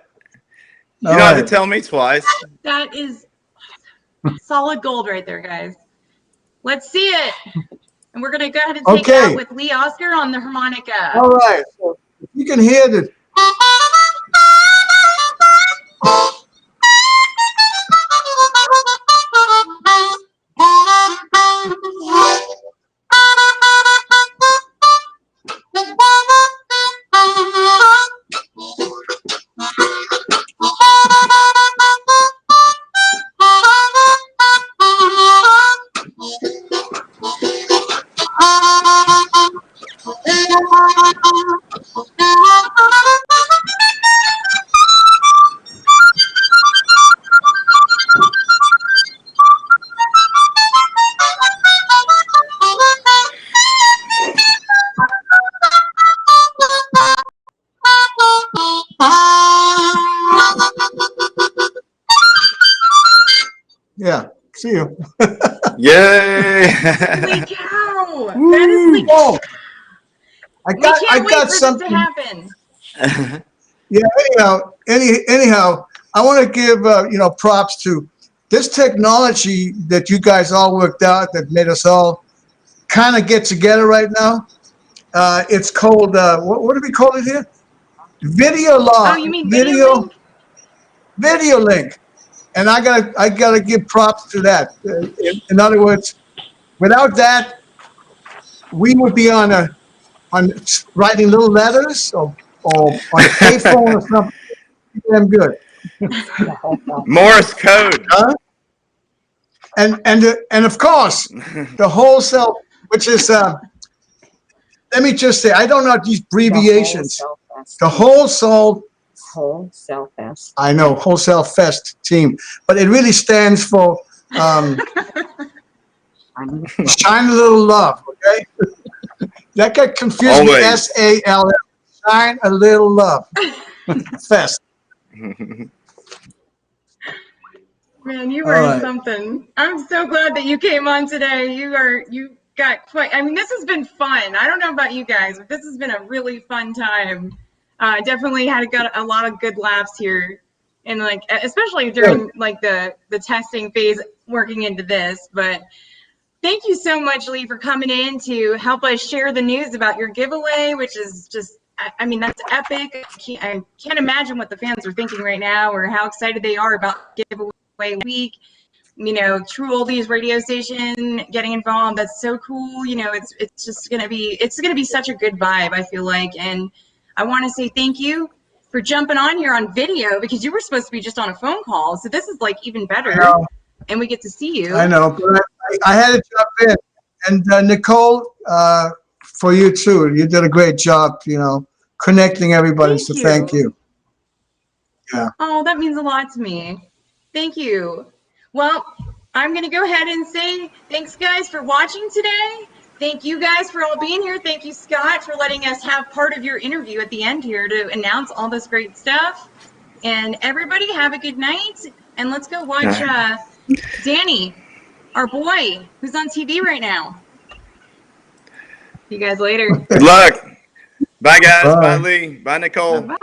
You don't have to tell me twice. That is solid gold right there, guys. Let's see it. And we're going to go ahead and take it out with Lee Oscar on the harmonica. All right. So if you can hear the... Yeah, see you. Yay! Holy cow! That is like, I got something to happen. Yeah. Anyhow, I want to give props to this technology that you guys all worked out that made us all kind of get together right now. It's called what do we call it here? Video link. Oh, you mean video link? And I gotta give props to that. In other words, without that, we would be on writing little letters or on a payphone or something. Damn good. Morse code. And of course, the wholesale, which is let me just say, I don't know these abbreviations. The Wholesale Fest. I know, Wholesale Fest team, but it really stands for Shine a Little Love, okay? That got confused with SALL. Shine a Little Love Fest. Man, you were something. I'm so glad that you came on today. You got quite, I mean, this has been fun. I don't know about you guys, but this has been a really fun time. Definitely got a lot of good laughs here, and like especially during like the testing phase working into this. But thank you so much, Lee, for coming in to help us share the news about your giveaway, which is just, I mean, that's epic. I can't imagine what the fans are thinking right now or how excited they are about giveaway week. You know, True Oldies radio station getting involved. That's so cool. You know, it's just gonna be such a good vibe, I feel like. And I want to say thank you for jumping on here on video, because you were supposed to be just on a phone call. So this is like even better. And we get to see you. I know, but I had to jump in. And Nicole, for you too. You did a great job, connecting everybody. Thank you. Oh, that means a lot to me. Thank you. Well, I'm going to go ahead and say thanks, guys, for watching today. Thank you guys for all being here. Thank you, Scott, for letting us have part of your interview at the end here to announce all this great stuff. And everybody have a good night. And let's go watch Danny, our boy, who's on TV right now. See you guys later. Good luck. Bye, guys. Bye. Bye, Lee. Bye, Nicole. Bye.